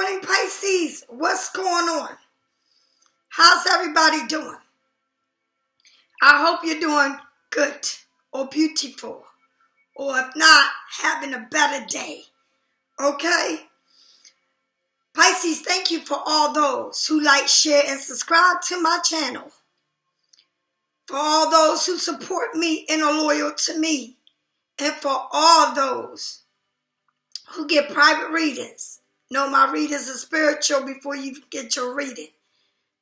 morning, Pisces. What's going on? How's everybody doing? I hope you're doing good or beautiful, or if not, having a better day. Okay? Pisces, thank you for all those who like, share, and subscribe to my channel. For all those who support me and are loyal to me. And for all those who get private readings. Know my readings are spiritual before you get your reading.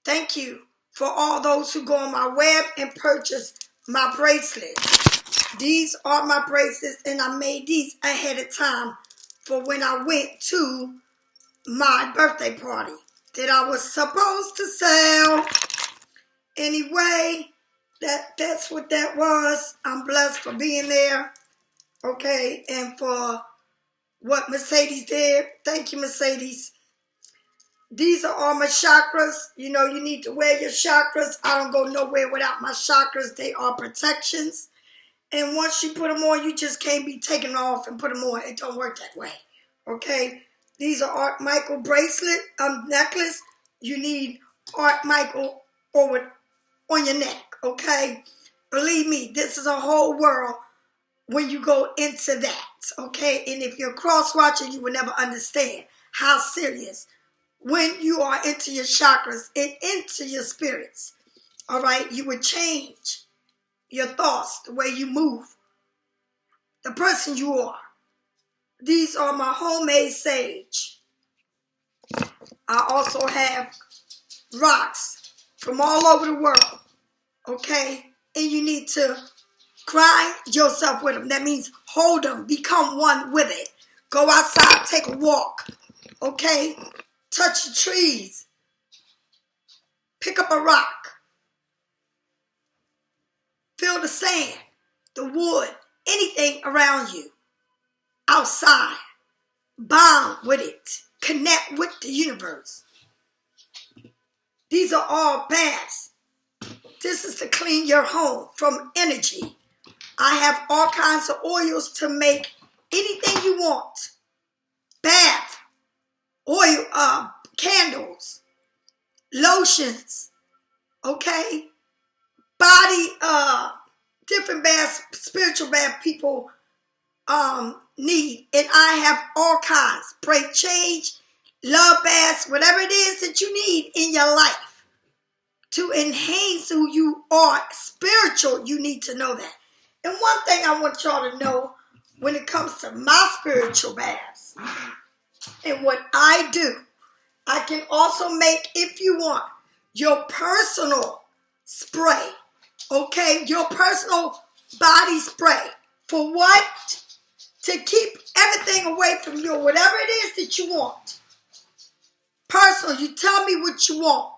Thank you for all those who go on my web and purchase my bracelets. These are my bracelets, and I made these ahead of time for when I went to my birthday party that I was supposed to sell. Anyway, that's what that was. I'm blessed for being there. Okay, and for what Mercedes did. Thank you, Mercedes. These are all my chakras. You know, you need to wear your chakras. I don't go nowhere without my chakras. They are protections. And once you put them on, you just can't be taken off and put them on. It don't work that way. Okay? These are Art Michael bracelet, necklace. You need Art Michael on your neck. Okay? Believe me, this is a whole world when you go into that. Okay? And if you're cross-watching, you will never understand how serious when you are into your chakras and into your spirits, all right, you would change your thoughts, the way you move, the person you are. These are my homemade sage. I also have rocks from all over the world, okay? And you need to grind yourself with them. That means hold them, become one with it. Go outside, take a walk, okay? Touch the trees. Pick up a rock. Feel the sand, the wood, anything around you. Outside. Bond with it. Connect with the universe. These are all baths. This is to clean your home from energy. I have all kinds of oils to make anything you want. Bath. Oil, candles, lotions, okay? Body, different baths, spiritual bath people need. And I have all kinds. Break change, love baths, whatever it is that you need in your life to enhance who you are. Spiritual, you need to know that. And one thing I want y'all to know when it comes to my spiritual baths, and what I do, I can also make, if you want, your personal spray, okay? Your personal body spray. For what? To keep everything away from you, whatever it is that you want. Personal, you tell me what you want,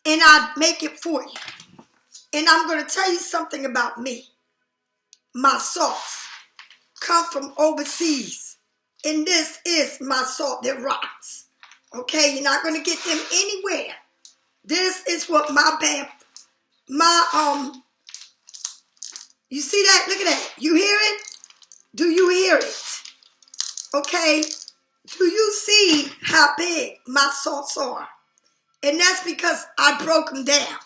and I make it for you. And I'm going to tell you something about me. My salts come from overseas. And this is my salt that rocks. Okay, you're not going to get them anywhere. This is what you see that? Look at that. You hear it? Do you hear it? Okay, do you see how big my salts are? And that's because I broke them down.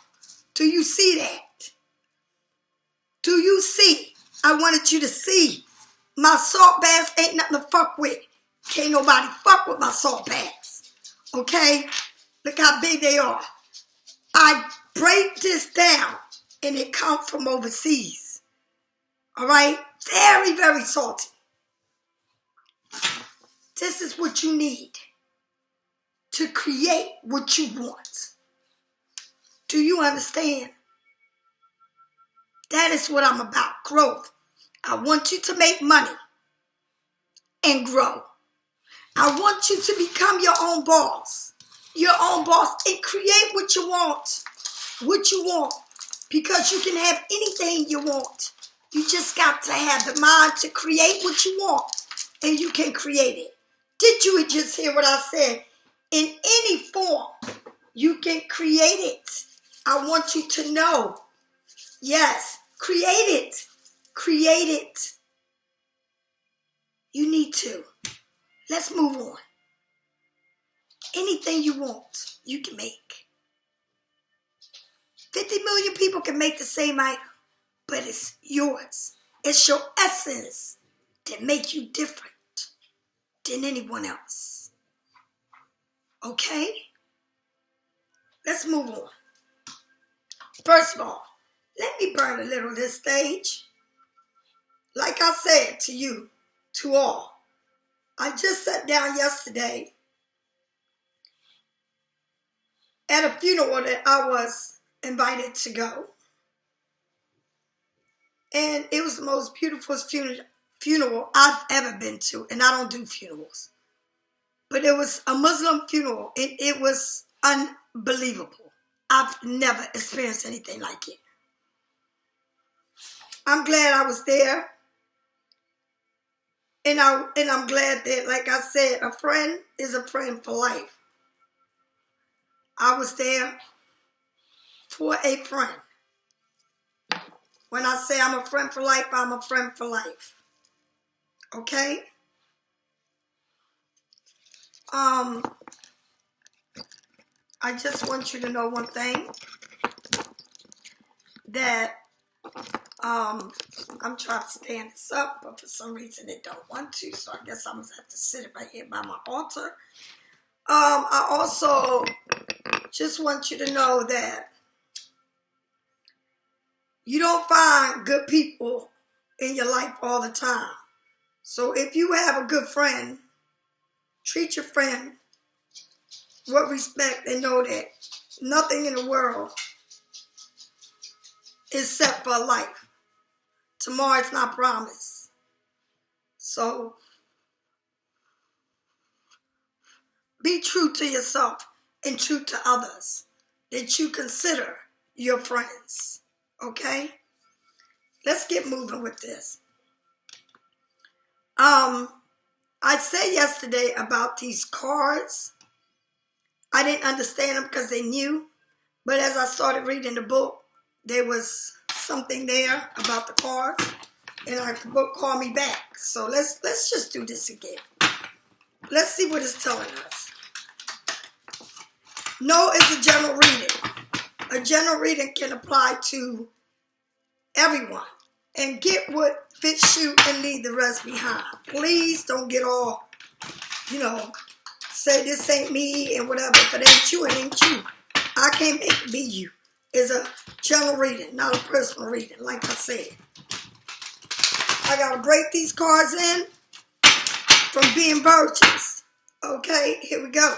Do you see that? Do you see? I wanted you to see. My salt baths ain't nothing to fuck with. Can't nobody fuck with my salt baths. Okay? Look how big they are. I break this down, and it comes from overseas. All right? Very, very salty. This is what you need to create what you want. Do you understand? That is what I'm about, growth. I want you to make money and grow. I want you to become your own boss. Your own boss, and create what you want. What you want. Because you can have anything you want. You just got to have the mind to create what you want. And you can create it. Did you just hear what I said? In any form, you can create it. I want you to know. Yes, create it. Create it. You need to. Let's move on. anything you want, you can make. 50 million people can make the same item, but it's yours. It's your essence that make you different than anyone else. Okay? Let's move on. First of all, let me burn a little this stage. Like I said to you, to all, I just sat down yesterday at a funeral that I was invited to go. And it was the most beautiful funeral I've ever been to. And I don't do funerals. But it was a Muslim funeral. And it was unbelievable. I've never experienced anything like it. I'm glad I was there. And I'm glad that, like I said, a friend is a friend for life. I was there for a friend. When I say I'm a friend for life, I'm a friend for life. Okay? I just want you to know one thing. That I'm trying to stand this up, but for some reason it don't want to, so I guess I'm going to have to sit it right here by my altar. I also just want you to know that you don't find good people in your life all the time. So if you have a good friend, treat your friend with respect and know that nothing in the world is set for life. Tomorrow is not promised. So be true to yourself and true to others that you consider your friends. Okay? Let's get moving with this. I said yesterday about these cards. I didn't understand them because they new. But as I started reading the book, there was something there about the cards. And the book called me back. So let's just do this again. Let's see what it's telling us. No, it's a general reading. A general reading can apply to everyone. And get what fits you and leave the rest behind. Please don't get all, say this ain't me and whatever. If it ain't you, it ain't you. I can't make it be you. It's a general reading, not a personal reading, like I said. I got to break these cards in from being virgins. Okay, here we go.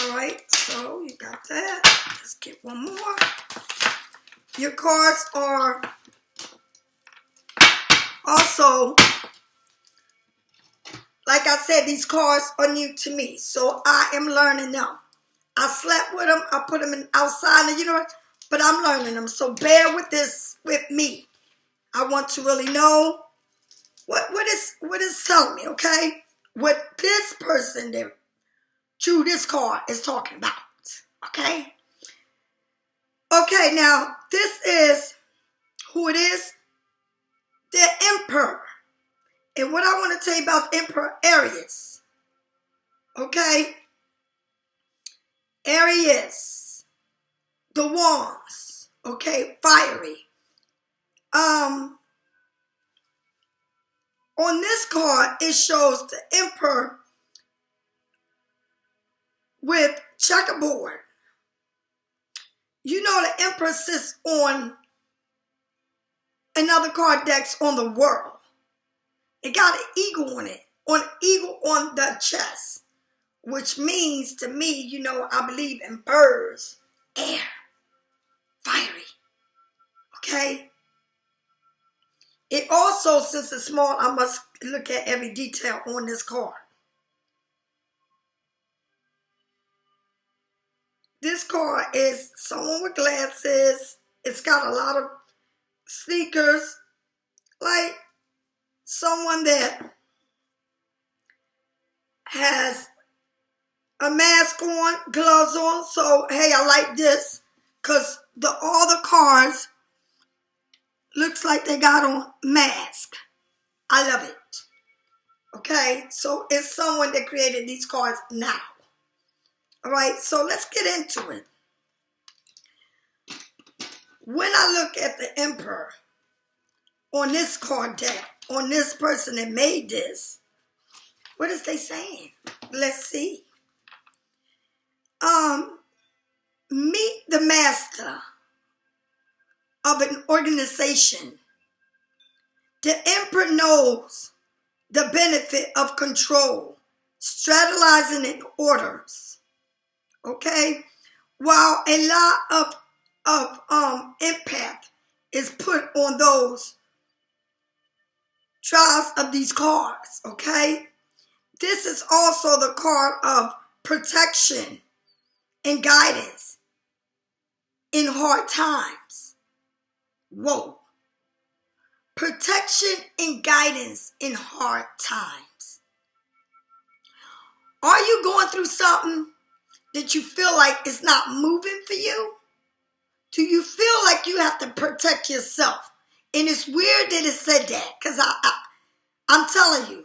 Alright, so you got that. Let's get one more. Your cards are also, like I said, these cards are new to me. So I am learning them. I slept with them. I put them outside of the universe, but I'm learning them. So bear with this with me. I want to really know what is telling me, okay? What this person that drew this card is talking about, okay? Okay, now this is who it is. The Emperor. And what I want to tell you about the Emperor, Aries. Okay? Aries. The Wands. Okay? Fiery. On this card, it shows the Emperor with checkerboard. You know the Emperor sits on another card deck's on the world. It got an eagle on it. An eagle on the chest. Which means to me, I believe in birds, air, fiery. Okay? It also, since it's small, I must look at every detail on this card. This card is someone with glasses. It's got a lot of sneakers. Like someone that has a mask mask on, gloves on. So, hey, I like this because all the cards looks like they got on mask. I love it. Okay, so it's someone that created these cards now. All right, so let's get into it. When I look at the Emperor on this card deck, on this person that made this, what is they saying? Let's see. Meet the master of an organization. The Emperor knows the benefit of control, strategizing in orders. Okay? While a lot of impact is put on those trials of these cards. Okay? This is also the card of protection and guidance in hard times. Whoa. Protection and guidance in hard times. Are you going through something that you feel like it's not moving for you? Do you feel like you have to protect yourself? And it's weird that it said that, because I'm telling you,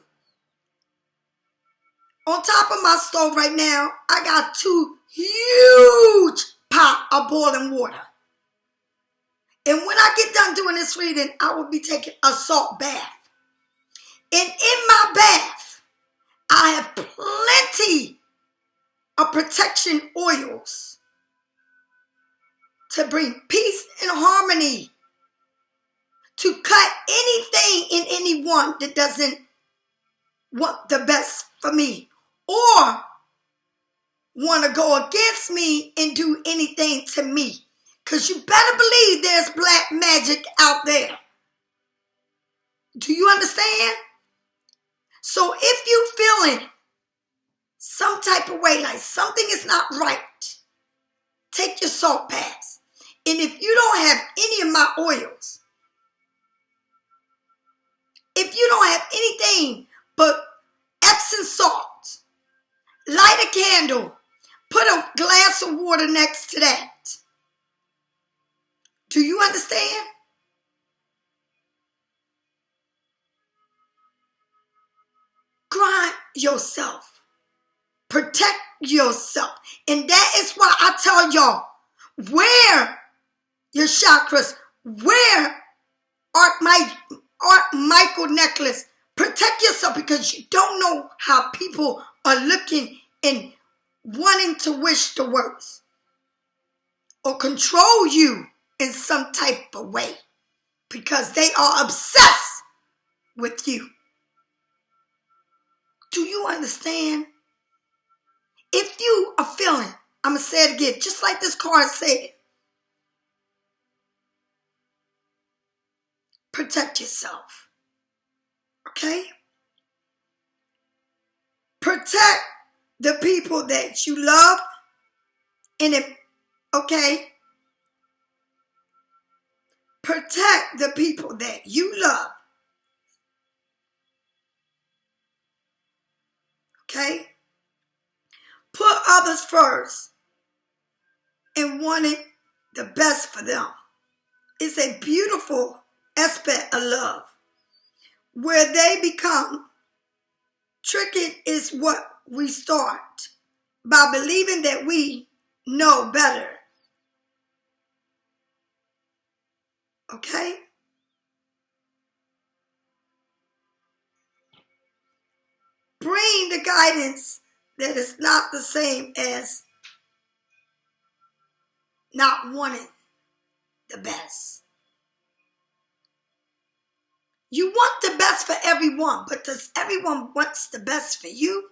on top of my stove right now, I got 2 huge pot of boiling water. And when I get done doing this reading, I will be taking a salt bath. And in my bath, I have plenty of protection oils to bring peace and harmony, to cut anything in anyone that doesn't want the best for me or want to go against me and do anything to me. Because you better believe there's black magic out there. Do you understand? So if you feeling some type of way, like something is not right, take your salt baths. And if you don't have any of my oils, if you don't have anything but Epsom salt, light a candle, put a glass of water next to that. Do you understand? Grind yourself. Protect yourself. And that is why I tell y'all, wear your chakras, wear Michael necklace. Protect yourself, because you don't know how people are looking and wanting to wish the worst or control you in some type of way, because they are obsessed with you. Do you understand? If you are feeling, I'm going to say it again, just like this card said, protect yourself. Okay? Protect the people that you love. And okay? Protect the people that you love. Okay? Put others first and wanting the best for them. It's a beautiful aspect of love. Where they become tricky is what we start by believing that we know better. Okay? Bring the guidance that is not the same as not wanting the best. You want the best for everyone, but does everyone want the best for you?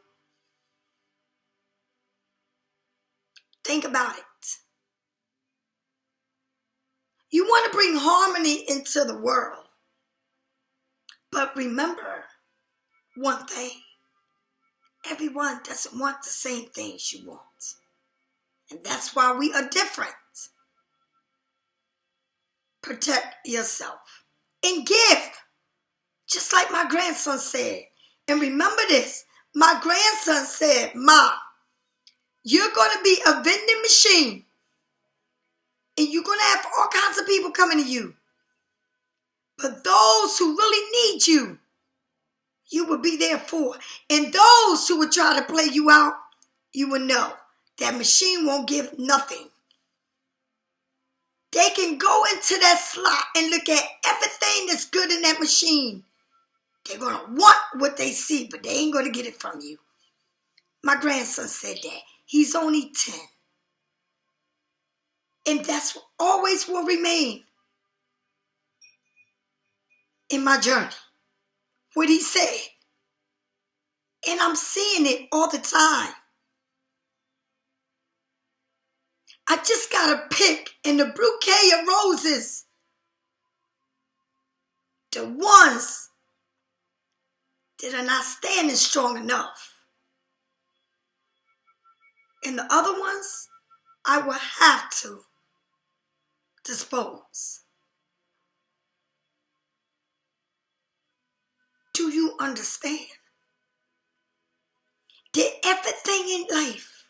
Think about it. You want to bring harmony into the world. But remember one thing. Everyone doesn't want the same things you want. And that's why we are different. Protect yourself. And give. Just like my grandson said. And remember this. My grandson said, "Ma, You're going to be a vending machine. And you're going to have all kinds of people coming to you. But those who really need you, you will be there for. And those who will try to play you out, you will know that machine won't give nothing. They can go into that slot and look at everything that's good in that machine. They're going to want what they see, but they ain't going to get it from you. My grandson said that. He's only 10. And that's what always will remain in my journey. What he said. And I'm seeing it all the time. I just got to pick in the bouquet of roses the ones that are not standing strong enough. And the other ones, I will have to dispose. Do you understand that everything in life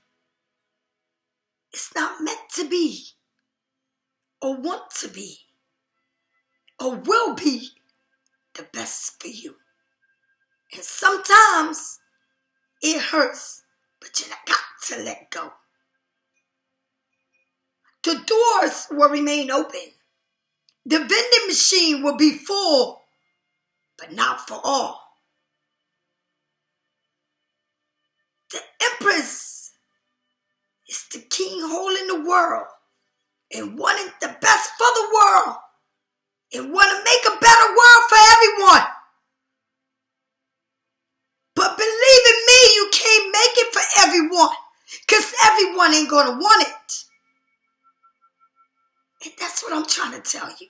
is not meant to be or want to be or will be the best for you? And sometimes it hurts, but you got to let go. The doors will remain open. The vending machine will be full, but not for all. The Empress is the king holding the world and wanting the best for the world and want to make a better world for everyone. But believe in me, you can't make it for everyone because everyone ain't going to want it. And that's what I'm trying to tell you.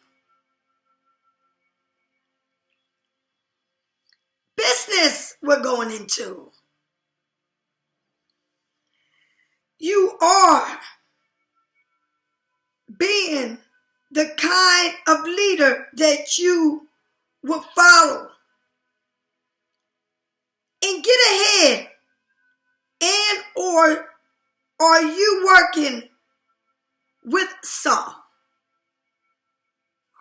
Business we're going into. You are being the kind of leader that you will follow. And get ahead. And or are you working with some?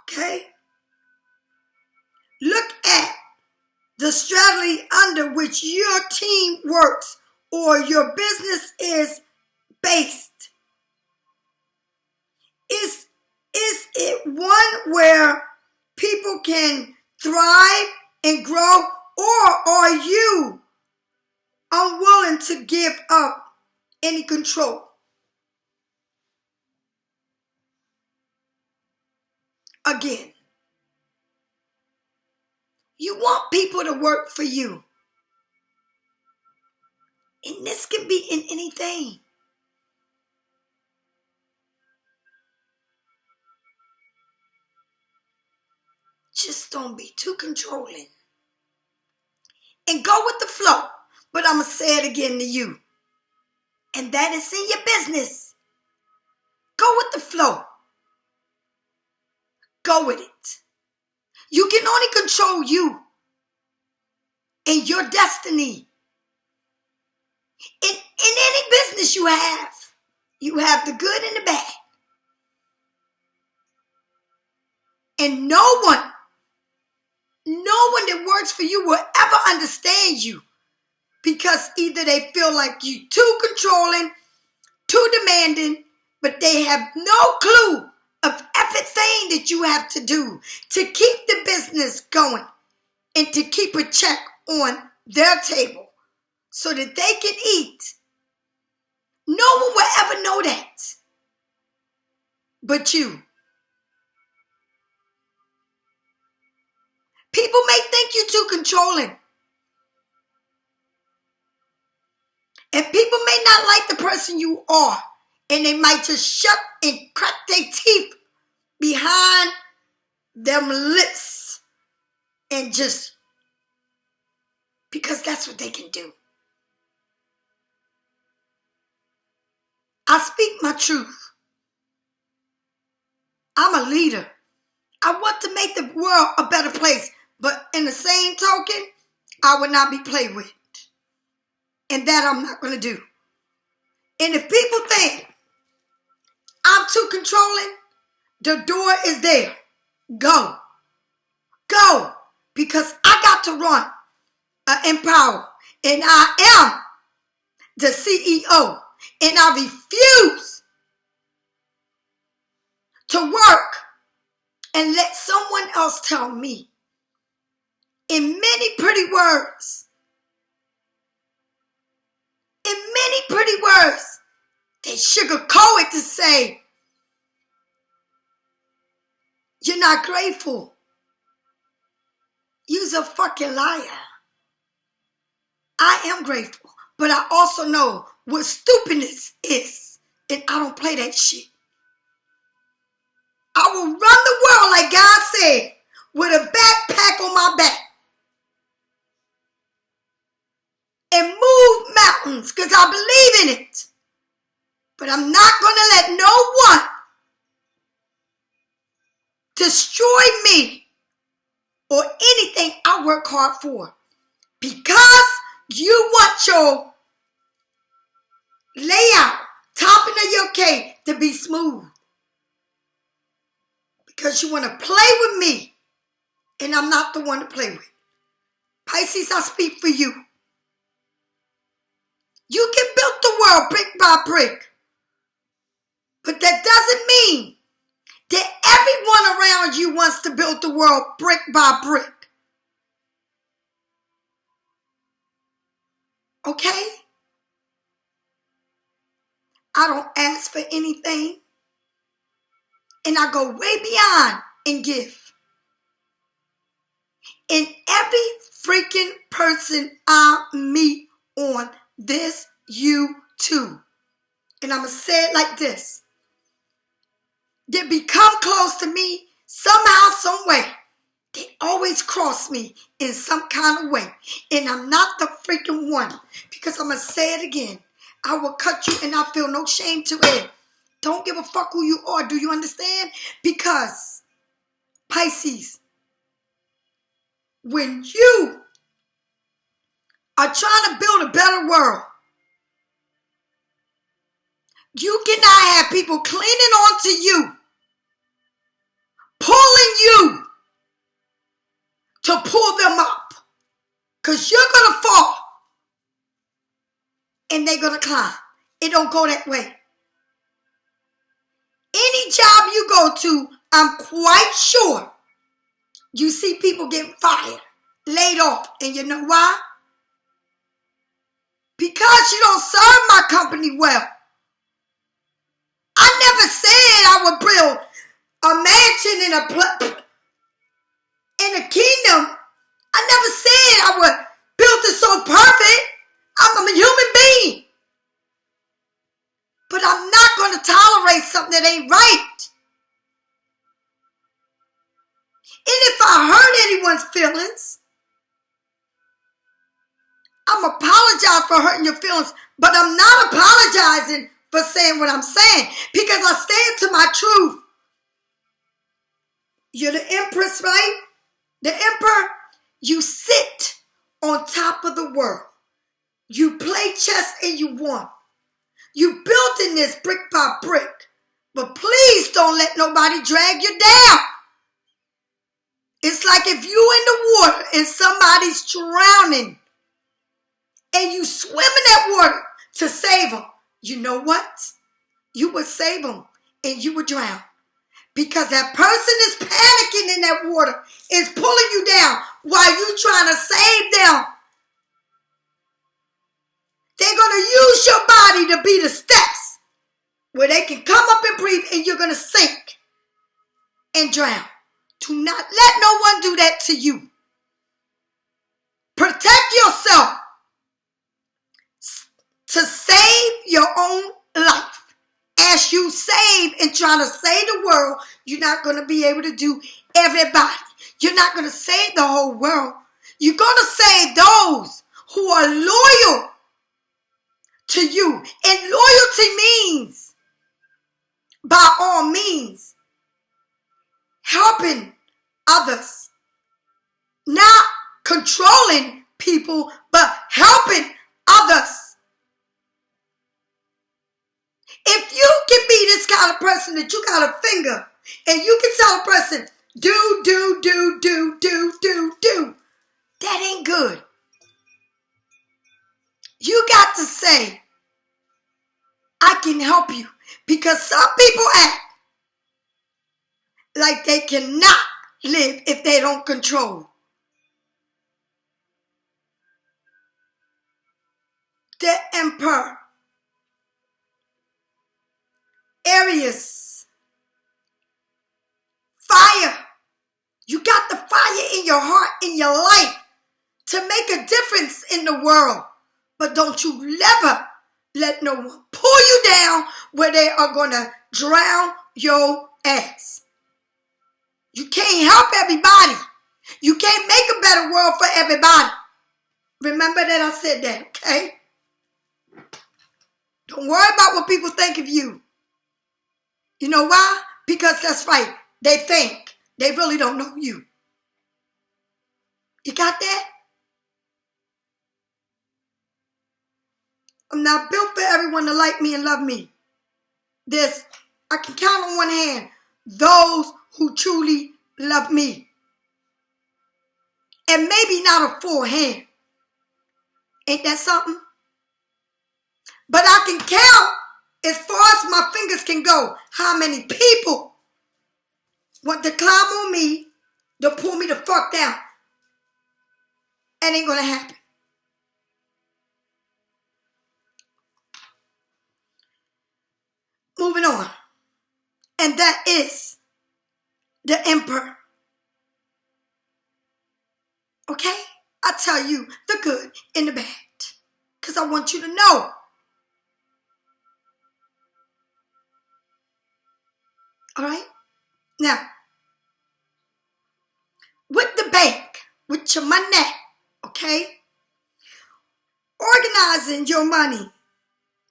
Okay? Look at the strategy under which your team works or your business is based. Is it one where people can thrive and grow, or are you unwilling to give up any control? Again, you want people to work for you. And this can be in anything. Just don't be too controlling. And go with the flow. But I'm going to say it again to you. And that is in your business. Go with the flow. Go with it. You can only control you and your destiny. In any business you have the good and the bad. And no one that works for you will ever understand you because either they feel like you too controlling, too demanding, but they have no clue of everything that you have to do to keep the business going and to keep a check on their table so that they can eat. No one will ever know that but you. People may think you're too controlling. And people may not like the person you are. And they might just shut and crack their teeth behind them lips. And just, because that's what they can do. I speak my truth. I'm a leader. I want to make the world a better place. But in the same token, I will not be played with. And that I'm not going to do. And if people think I'm too controlling, the door is there. Go. Go. Because I got to run Empower. And I am the CEO. And I refuse to work and let someone else tell me in many pretty words, they sugarcoat it to say, you're not grateful. You're a fucking liar. I am grateful, but I also know what stupidness is, and I don't play that shit. I will run the world like God said, with a backpack on my back, and move mountains, because I believe in it. But I'm not going to let no one destroy me or anything I work hard for. Because you want your layout, topping of your cake to be smooth. Because you want to play with me, and I'm not the one to play with. Pisces, I speak for you. You can build the world brick by brick. But that doesn't mean that everyone around you wants to build the world brick by brick. Okay? I don't ask for anything. And I go way beyond and give. And every freaking person I meet on this YouTube, and I'm going to say it like this, they become close to me somehow, some way. They always cross me in some kind of way. And I'm not the freaking one. Because I'm going to say it again. I will cut you and I feel no shame to it. Don't give a fuck who you are. Do you understand? Because, Pisces, when you are trying to build a better world, you cannot have people clinging on to you, pulling you to pull them up. Because you're going to fall and they're going to climb. It don't go that way. Any job you go to, I'm quite sure you see people getting fired, laid off. And you know why? Because you don't serve my company well. I never said I would build a mansion in a kingdom. I never said I would build it so perfect. I'm a human being. But I'm not going to tolerate something that ain't right. And if I hurt anyone's feelings, I'm apologizing for hurting your feelings, but I'm not apologizing for saying what I'm saying because I stand to my truth. You're the empress, right? The emperor, you sit on top of the world. You play chess and you won. You built in this brick by brick, but please don't let nobody drag you down. It's like if you in the water and somebody's drowning and you swim in that water to save them. You know what? You would save them and you would drown. Because that person is panicking in that water, is pulling you down while you trying to save them. They're going to use your body to be the steps where they can come up and breathe and you're going to sink and drown. Do not let no one do that to you. Protect yourself to save your own life. As you save and try to save the world, you're not going to be able to do everybody. You're not going to save the whole world. You're going to save those who are loyal to you. And loyalty means, by all means, helping others. Not controlling people, but helping others. If you can be this kind of person that you got a finger and you can tell a person, do, that ain't good. You got to say, I can help you. Because some people act like they cannot live if they don't control. The Emperor. Aries. Fire. You got the fire in your heart, in your life, to make a difference in the world. But don't you never let no one pull you down where they are going to drown your ass. You can't help everybody. You can't make a better world for everybody. Remember that I said that, okay? Don't worry about what people think of you. You know why? Because that's right. They think. They really don't know you. You got that? I'm not built for everyone to like me and love me. I can count on one hand those who truly love me. And maybe not a full hand. Ain't that something? But I can count as far as my fingers can go how many people want to climb on me to pull me the fuck down. It ain't going to happen. Moving on. And that is the Emperor. Okay? I tell you the good and the bad. Because I want you to know. All right? Now, with the bank, with your money, okay? Organizing your money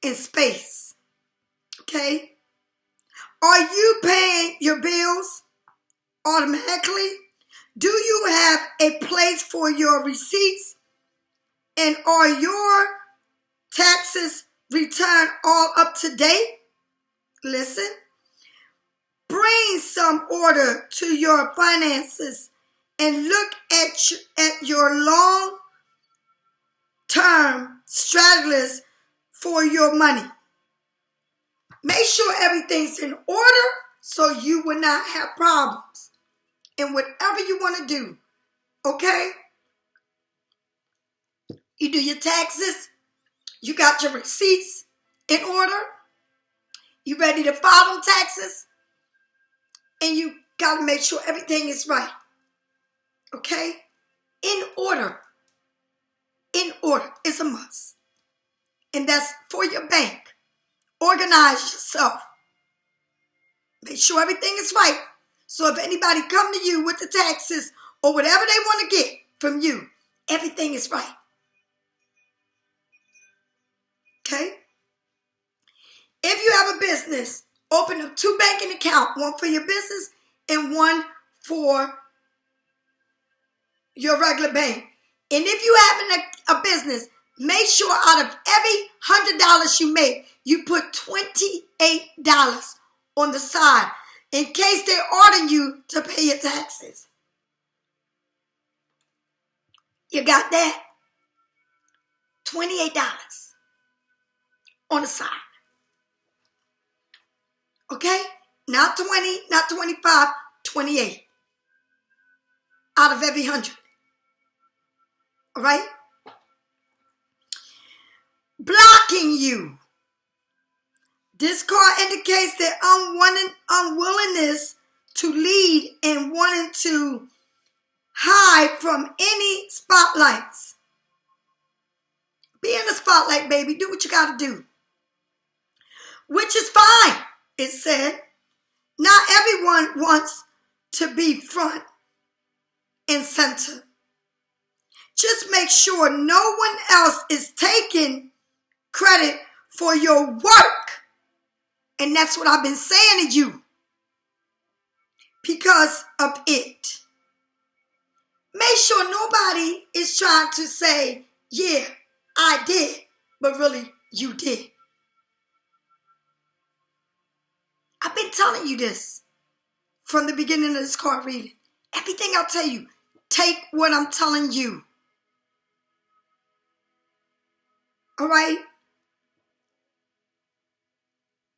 in space, okay? Are you paying your bills automatically? Do you have a place for your receipts? And are your taxes returned all up to date? Listen. Bring some order to your finances and look at your long-term strategies for your money. Make sure everything's in order so you will not have problems in whatever you want to do. Okay? You do your taxes. You got your receipts in order. You ready to file them taxes? And you got to make sure everything is right. Okay? In order. In order is a must. And that's for your bank. Organize yourself. Make sure everything is right. So if anybody come to you with the taxes or whatever they want to get from you, everything is right. Okay? If you have a business, open up 2 banking accounts, one for your business and one for your regular bank. And if you have a business, make sure out of every $100 you make, you put $28 on the side in case they order you to pay your taxes. You got that? $28 on the side. Okay? Not 20, not 25, 28 out of every 100. All right? Blocking you. This card indicates their unwillingness to lead and wanting to hide from any spotlights. Be in the spotlight, baby. Do what you got to do. Which is fine, it said. Not everyone wants to be front and center. Just make sure no one else is taking credit for your work. And that's what I've been saying to you. Because of it. Make sure nobody is trying to say, yeah, I did, but really you did. telling you this from the beginning of this card reading. Everything I'll tell you, take what I'm telling you. All right?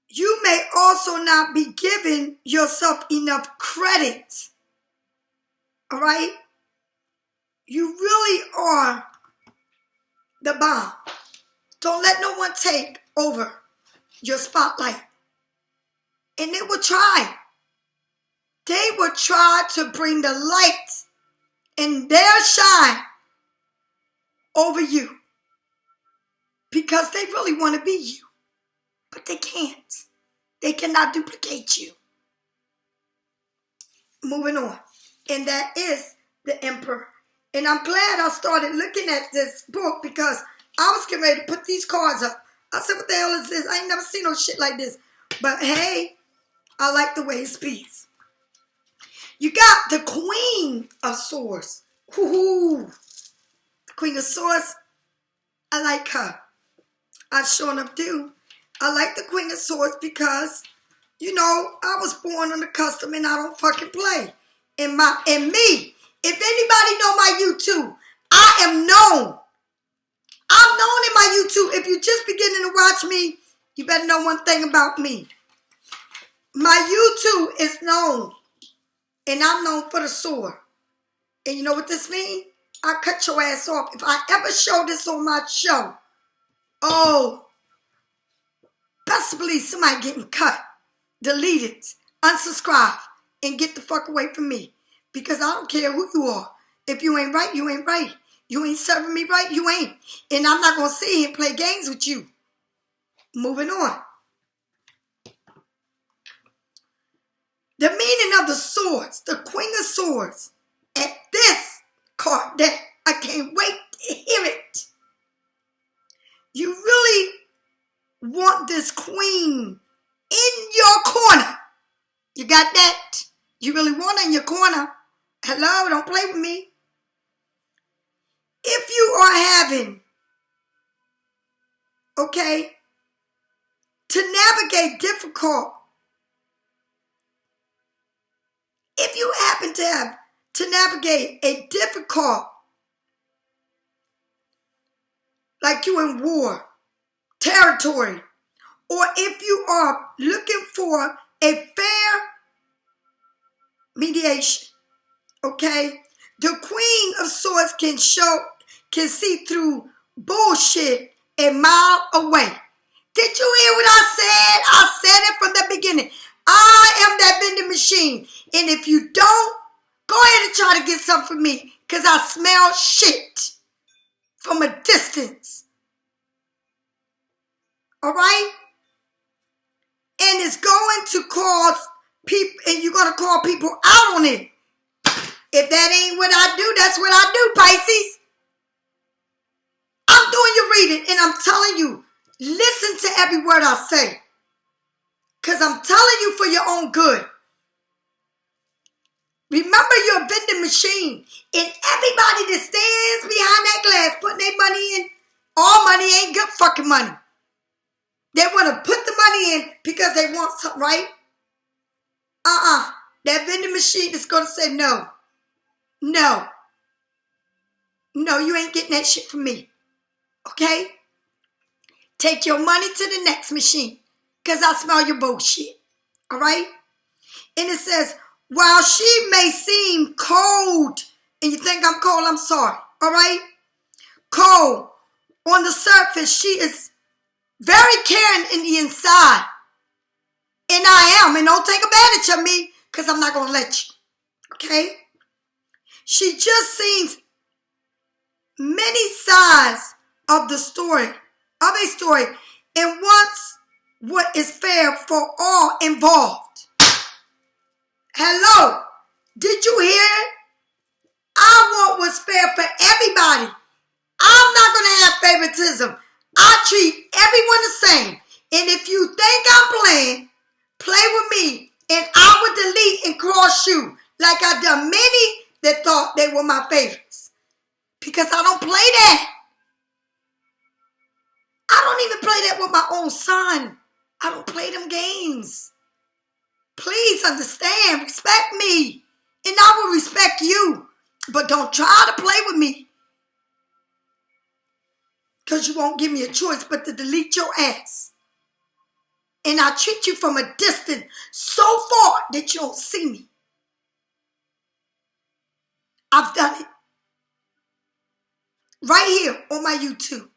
You may also not be giving yourself enough credit. All right? You really are the bomb. Don't let no one take over your spotlight. And they will try. They will try to bring the light and their shine over you. Because they really want to be you. But they can't. They cannot duplicate you. Moving on. And that is the Emperor. And I'm glad I started looking at this book because I was getting ready to put these cards up. I said, what the hell is this? I ain't never seen no shit like this. But hey, I like the way it speaks. You got the Queen of Swords. Woo-hoo. The Queen of Swords, I like her. I sure enough do. I like the Queen of Swords because, you know, I was born on the custom and I don't fucking play. And me, if anybody know my YouTube, I am known. I'm known in my YouTube. If you're just beginning to watch me, you better know one thing about me. My YouTube is known. And I'm known for the sword. And you know what this means? I cut your ass off. If I ever show this on my show, oh, best believe somebody getting cut, deleted, unsubscribe, and get the fuck away from me. Because I don't care who you are. If you ain't right, you ain't right. You ain't serving me right, you ain't. And I'm not going to sit here and play games with you. Moving on. The meaning of the swords, the Queen of Swords, at this card deck, I can't wait to hear it. You really want this queen in your corner. You got that? You really want her in your corner. Hello, don't play with me. If you are having, okay, to navigate difficult, if you happen to have to navigate a difficult, like you in war, territory, or if you are looking for a fair mediation, okay, the Queen of Swords can see through bullshit a mile away. Did you hear what I said? I said it from the beginning. I am that vending machine. And if you don't, go ahead and try to get some from me. Because I smell shit from a distance. All right? And it's going to cause people, and you're going to call people out on it. If that ain't what I do, that's what I do, Pisces. I'm doing your reading, and I'm telling you, listen to every word I say. Because I'm telling you for your own good. Remember, you're a vending machine. And everybody that stands behind that glass putting their money in, all money ain't good fucking money. They want to put the money in because they want something, right? That vending machine is going to say no. No. No, you ain't getting that shit from me. Okay? Take your money to the next machine. Because I smell your bullshit. All right? And it says, while she may seem cold, and you think I'm cold, I'm sorry. All right? Cold. On the surface, she is very caring in the inside. And I am. And don't take advantage of me, because I'm not going to let you. Okay? She just seems many sides of the story, of a story, and wants what is fair for all involved. Hello? Did you hear it? I want what's fair for everybody. I'm not going to have favoritism. I treat everyone the same. And if you think I'm playing, play with me, and I will delete and cross you like I done many that thought they were my favorites. Because I don't play that. I don't even play that with my own son. I don't play them games. Please understand, respect me, and I will respect you. But don't try to play with me, because you won't give me a choice but to delete your ass. And I treat you from a distance so far that you don't see me. I've done it. Right here on my YouTube.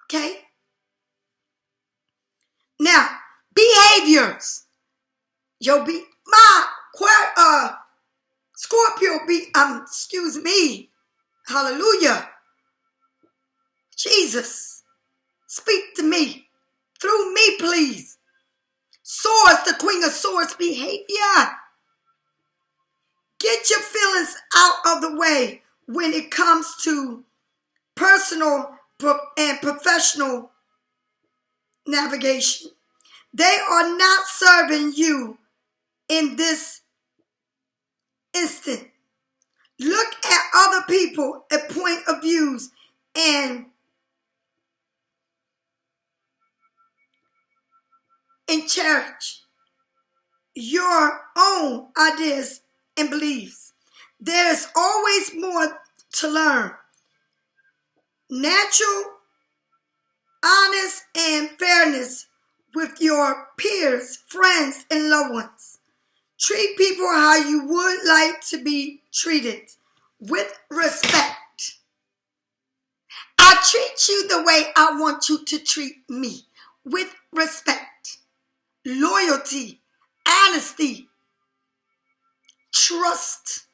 Okay? Now, behaviors. Scorpio excuse me. Hallelujah. Jesus. Speak to me. Through me, please. Swords, the Queen of Swords behavior. Get your feelings out of the way when it comes to personal and professional navigation. They are not serving you in this instant. Look at other people at point of views and cherish your own ideas and beliefs. There is always more to learn. Natural, honest, and fairness with your peers, friends, and loved ones. Treat people how you would like to be treated, with respect. I treat you the way I want you to treat me, with respect, loyalty, honesty, trust.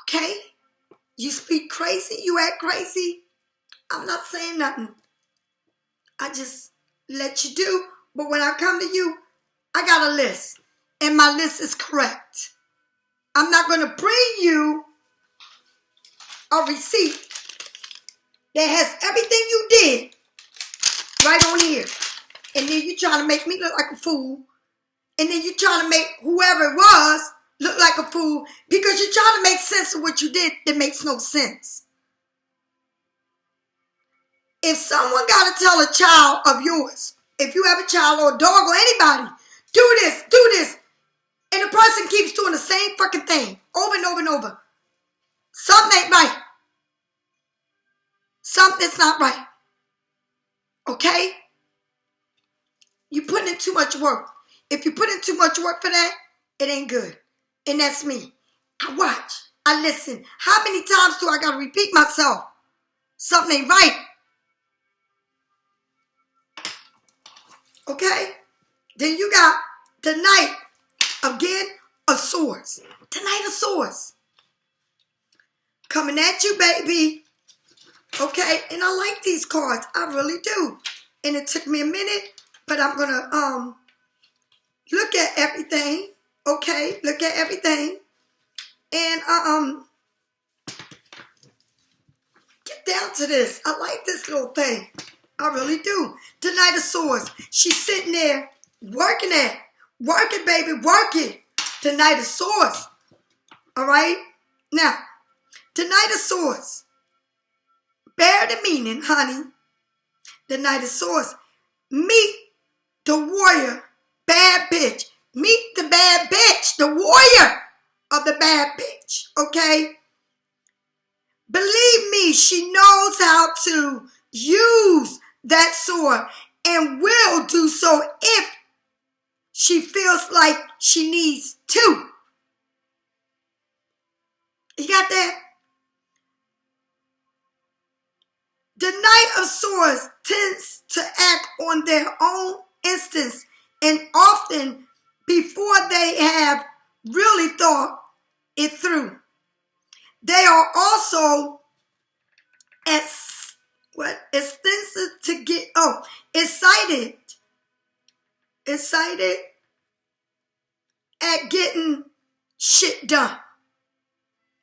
Okay? You speak crazy, you act crazy. I'm not saying nothing. I just let you do. But when I come to you, I got a list. And my list is correct. I'm not going to bring you a receipt that has everything you did right on here. And then you trying to make me look like a fool. And then you trying to make whoever it was look like a fool because you're trying to make sense of what you did that makes no sense. If someone got to tell a child of yours, if you have a child or a dog or anybody, do this, and the person keeps doing the same fucking thing over and over and over, something ain't right. Something's not right. Okay? You putting in too much work. If you put in too much work for that, it ain't good. And that's me. I watch. I listen. How many times do I got to repeat myself? Something ain't right. Okay? Then you got the Knight, again, of Swords. The Knight of Swords. Coming at you, baby. Okay? And I like these cards. I really do. And it took me a minute, but I'm going to look at everything. Okay? Look at everything. And get down to this. I like this little thing. I really do. The Knight of Swords. She's sitting there working it. Work it, baby. Work it. The Knight of Swords. All right? Now, the Knight of Swords. Bear the meaning, honey. The Knight of Swords. Meet the warrior. Bad bitch. Meet the bad bitch. The warrior of the bad bitch. Okay? Believe me, she knows how to use that sword and will do so if she feels like she needs to. You got that? The Knight of Swords tends to act on their own instance and often before they have really thought it through. They are also excited at getting shit done.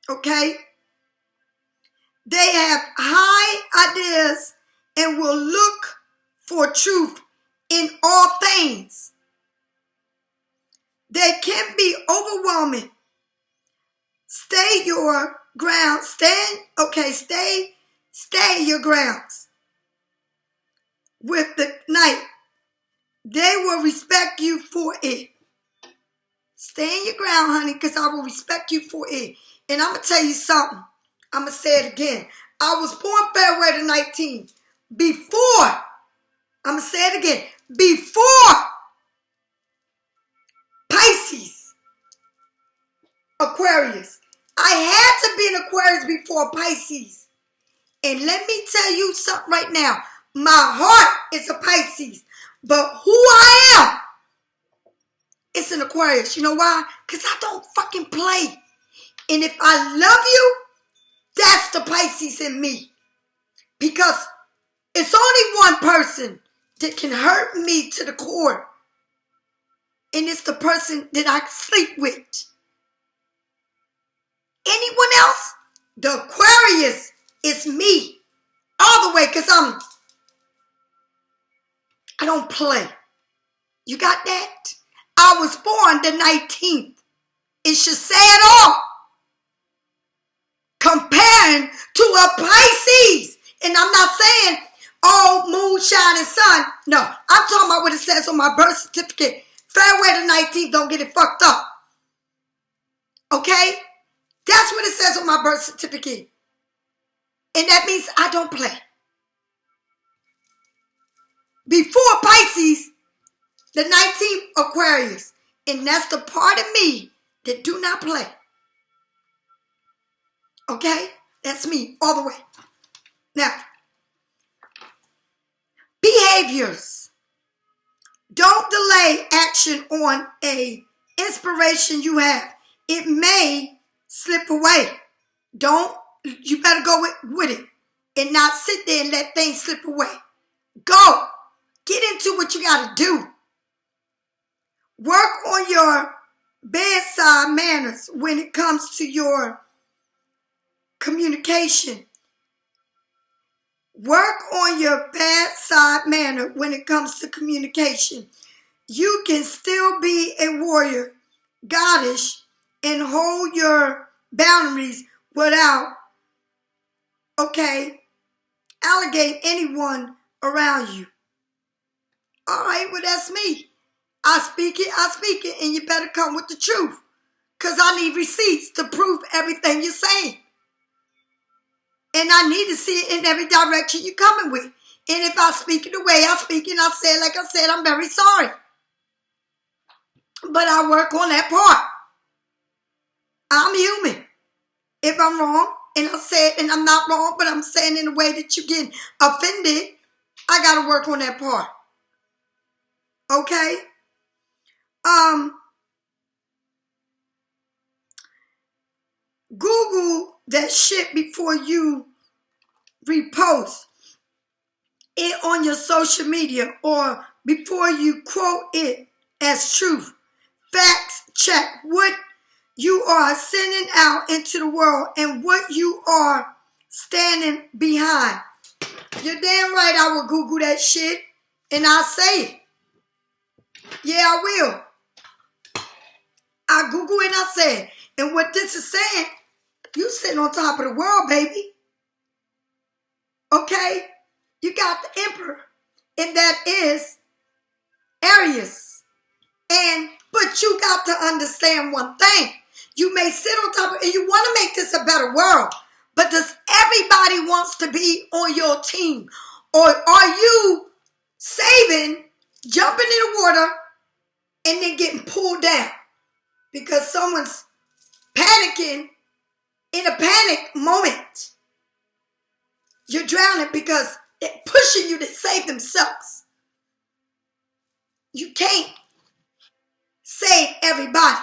Okay? They have high ideas and will look for truth in all things. They can be overwhelming. Stay your ground. Stay your grounds. With the Knight, they will respect you for it. Stay in your ground, honey, because I will respect you for it. And I'm going to tell you something. I'm going to say it again. I was born February the 19th. Before, I'm going to say it again. Before Pisces, Aquarius. I had to be an Aquarius before Pisces. And let me tell you something right now. My heart is a Pisces. But who I am, it's an Aquarius. You know why? Because I don't fucking play. And if I love you, that's the Pisces in me. Because it's only one person that can hurt me to the core. And it's the person that I sleep with. Anyone else? The Aquarius is me. All the way, because I don't play. You got that? I was born the 19th. It should say it all. Comparing to a Pisces. And I'm not saying, oh, moon, shining sun. No, I'm talking about what it says on my birth certificate. February the 19th, don't get it fucked up. Okay? That's what it says on my birth certificate. And that means I don't play. Before Pisces, the 19th Aquarius. And that's the part of me that do not play. Okay? That's me all the way. Now, behaviors. Don't delay action on a inspiration you have. It may slip away. You better go with it and not sit there and let things slip away. Go. Get into what you got to do. Work on your bedside manners when it comes to your communication. Work on your bedside manner when it comes to communication. You can still be a warrior, goddess, and hold your boundaries without, allegate anyone around you. All right, well, that's me. I speak it, and you better come with the truth. Because I need receipts to prove everything you're saying. And I need to see it in every direction you're coming with. And if I speak it the way I speak it, and I say it like I said, I'm very sorry. But I work on that part. I'm human. If I'm wrong, and I say it, and I'm not wrong, but I'm saying in a way that you get offended, I got to work on that part. Okay? Google that shit before you repost it on your social media or before you quote it as truth. Facts check what you are sending out into the world and what you are standing behind. You're damn right I will Google that shit and I'll say it. Yeah, I will. I Google it and I say it. And what this is saying, you sitting on top of the world, baby. Okay? You got the emperor. And that is Aries. But you got to understand one thing. You may sit on top of it and you want to make this a better world. But does everybody wants to be on your team? Or are you saving, jumping in the water, and then getting pulled down? Because someone's panicking in a panic moment. You're drowning because they're pushing you to save themselves. You can't save everybody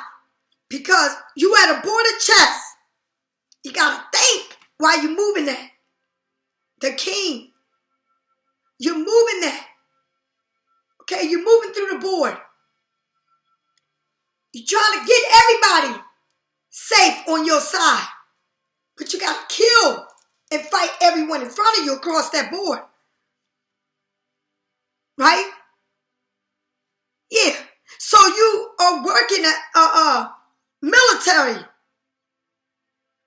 because you at a border chest. You got to think while you're moving that. The king. You're moving that. Okay, you're moving through the board. You're trying to get everybody safe on your side. But you got to kill and fight everyone in front of you across that board. Right? Yeah. So you are working at military.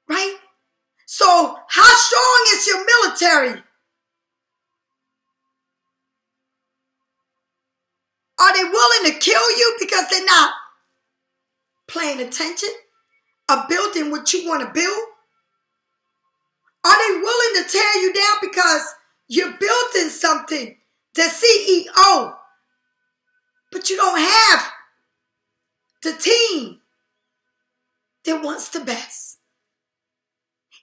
Right? So how strong is your military? Are they willing willing to kill you because they're not paying attention or building what you want to build? Are they willing to tear you down because you're building something, the CEO, but you don't have the team that wants the best?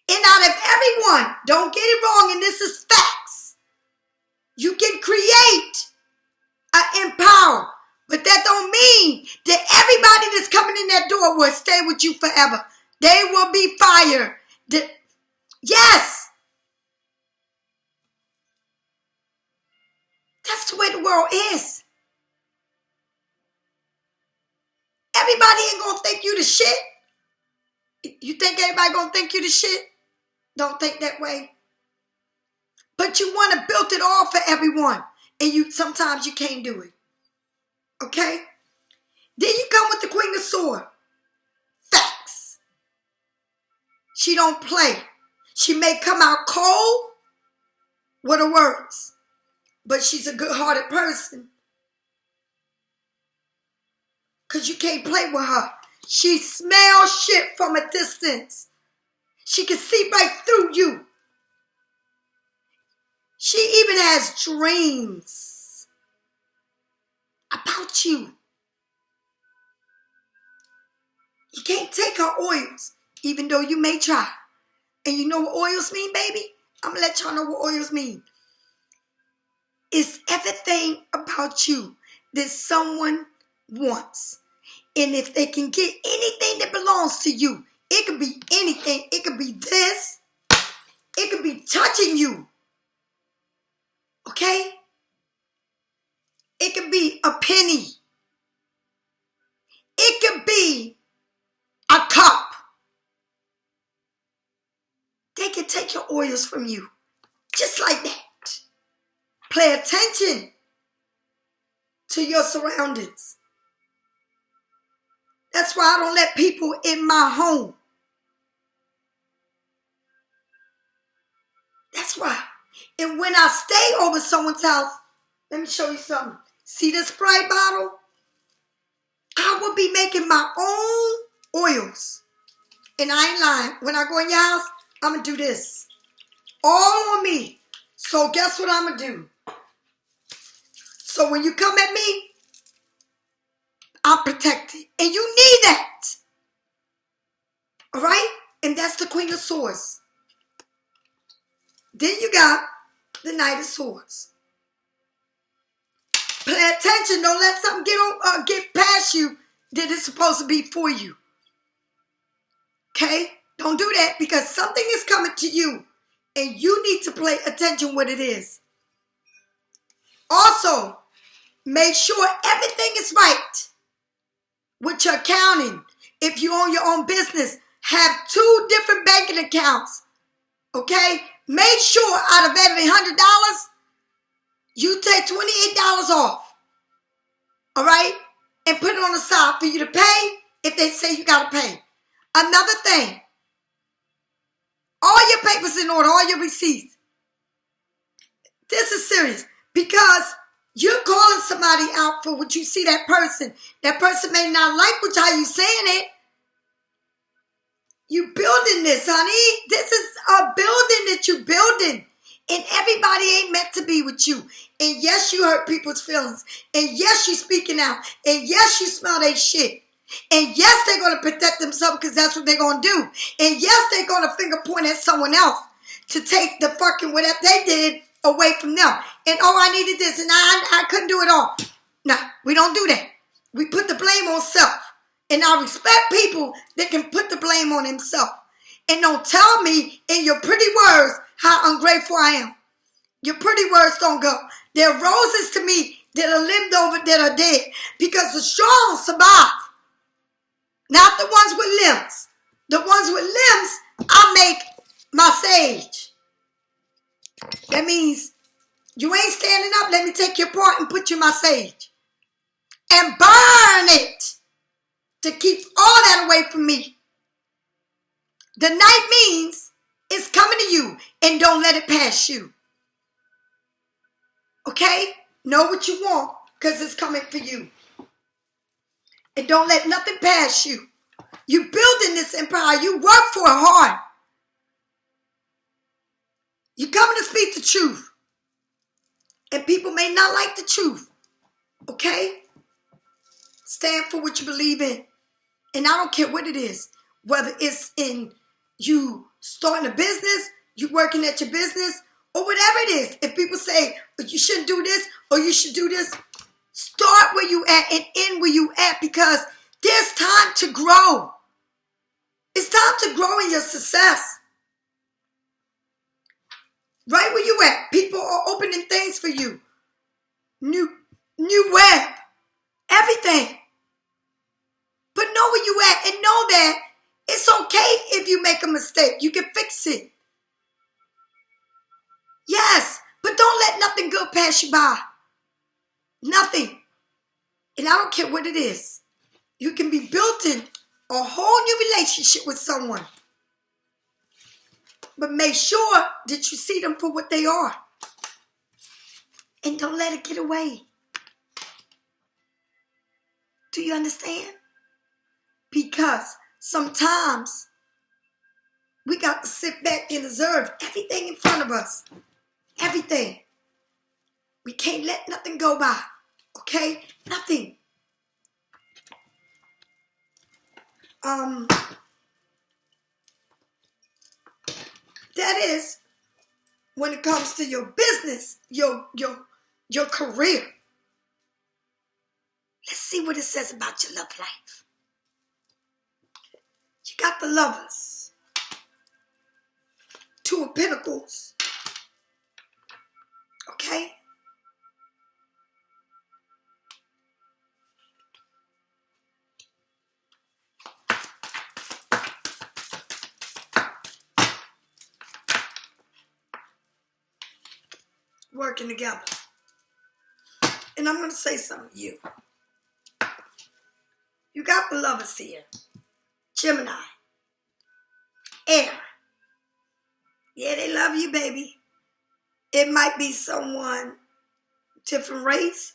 And out of everyone, don't get it wrong, and this is facts, you can create and empower, but that don't mean that everybody that's coming in that door will stay with you forever. They will be fired. Yes. That's the way the world is. Everybody ain't gonna think you the shit. You think everybody gonna think you the shit? Don't think that way. But you want to build it all for everyone, and sometimes you can't do it. Okay? Then you come with the Queen of Swords. Facts. She don't play. She may come out cold with her words, but she's a good-hearted person. Because you can't play with her. She smells shit from a distance. She can see right through you. She even has dreams about you. You can't take her oils, even though you may try. And you know what oils mean, baby? I'm going to let y'all know what oils mean. It's everything about you that someone wants. And if they can get anything that belongs to you, it could be anything. It could be this. It could be touching you. Okay? It could be a penny. It could be a cup. They can take your oils from you. Just like that. Pay attention to your surroundings. That's why I don't let people in my home. That's why. And when I stay over someone's house, let me show you something. See this Sprite bottle? I will be making my own oils. And I ain't lying. When I go in your house, I'm going to do this. All on me. So guess what I'm going to do? So when you come at me, I'm protected. And you need that. All right? And that's the Queen of Swords. Then you got the Knight of Swords. Pay attention. Don't let something get past you that is supposed to be for you. Okay? Don't do that because something is coming to you and you need to pay attention what it is. Also, make sure everything is right with your accounting. If you own your own business, have 2 different banking accounts. Okay? Make sure out of every $100, you take $28 off. All right? And put it on the side for you to pay if they say you got to pay. Another thing. All your papers in order, all your receipts. This is serious because you're calling somebody out for what you see that person. That person may not like how you saying it. You building this, honey. This is a building that you building. And everybody ain't meant to be with you. And yes, you hurt people's feelings. And yes, you speaking out. And yes, you smell that shit. And yes, they're going to protect themselves because that's what they're going to do. And yes, they're going to finger point at someone else to take the fucking whatever they did away from them. And I needed this and I couldn't do it all. No, we don't do that. We put the blame on self. And I respect people that can put the blame on themselves. And don't tell me in your pretty words how ungrateful I am. Your pretty words don't go. They're roses to me that are lived over, that are dead. Because the strong survive. Not the ones with limbs. The ones with limbs, I make my sage. That means you ain't standing up. Let me take your part and put you in my sage. And burn it to keep all that away from me. The night means it's coming to you and don't let it pass you. Okay? Know what you want because it's coming for you. And don't let nothing pass you. You building this empire. You work for it hard. You coming to speak the truth. And people may not like the truth. Okay? Stand for what you believe in. And I don't care what it is. Whether it's in you starting a business, you working at your business, or whatever it is. If people say, you shouldn't do this, or you should do this, start where you at and end where you at, because there's time to grow. It's time to grow in your success. Right where you at. People are opening things for you. New web. Everything. But know where you at and know that it's okay if you make a mistake. You can fix it. Yes, but don't let nothing good pass you by. Nothing. And I don't care what it is. You can be building a whole new relationship with someone. But make sure that you see them for what they are. And don't let it get away. Do you understand? Because sometimes we got to sit back and observe everything in front of us. Everything. We can't let nothing go by. Okay? Nothing. That is when it comes to your business, your career. Let's see what it says about your love life. You got the Lovers. Two of Pentacles. Okay? Working together. And I'm going to say something to you. You got the Lovers here. Gemini. Air. Yeah, they love you, baby. It might be someone, different race,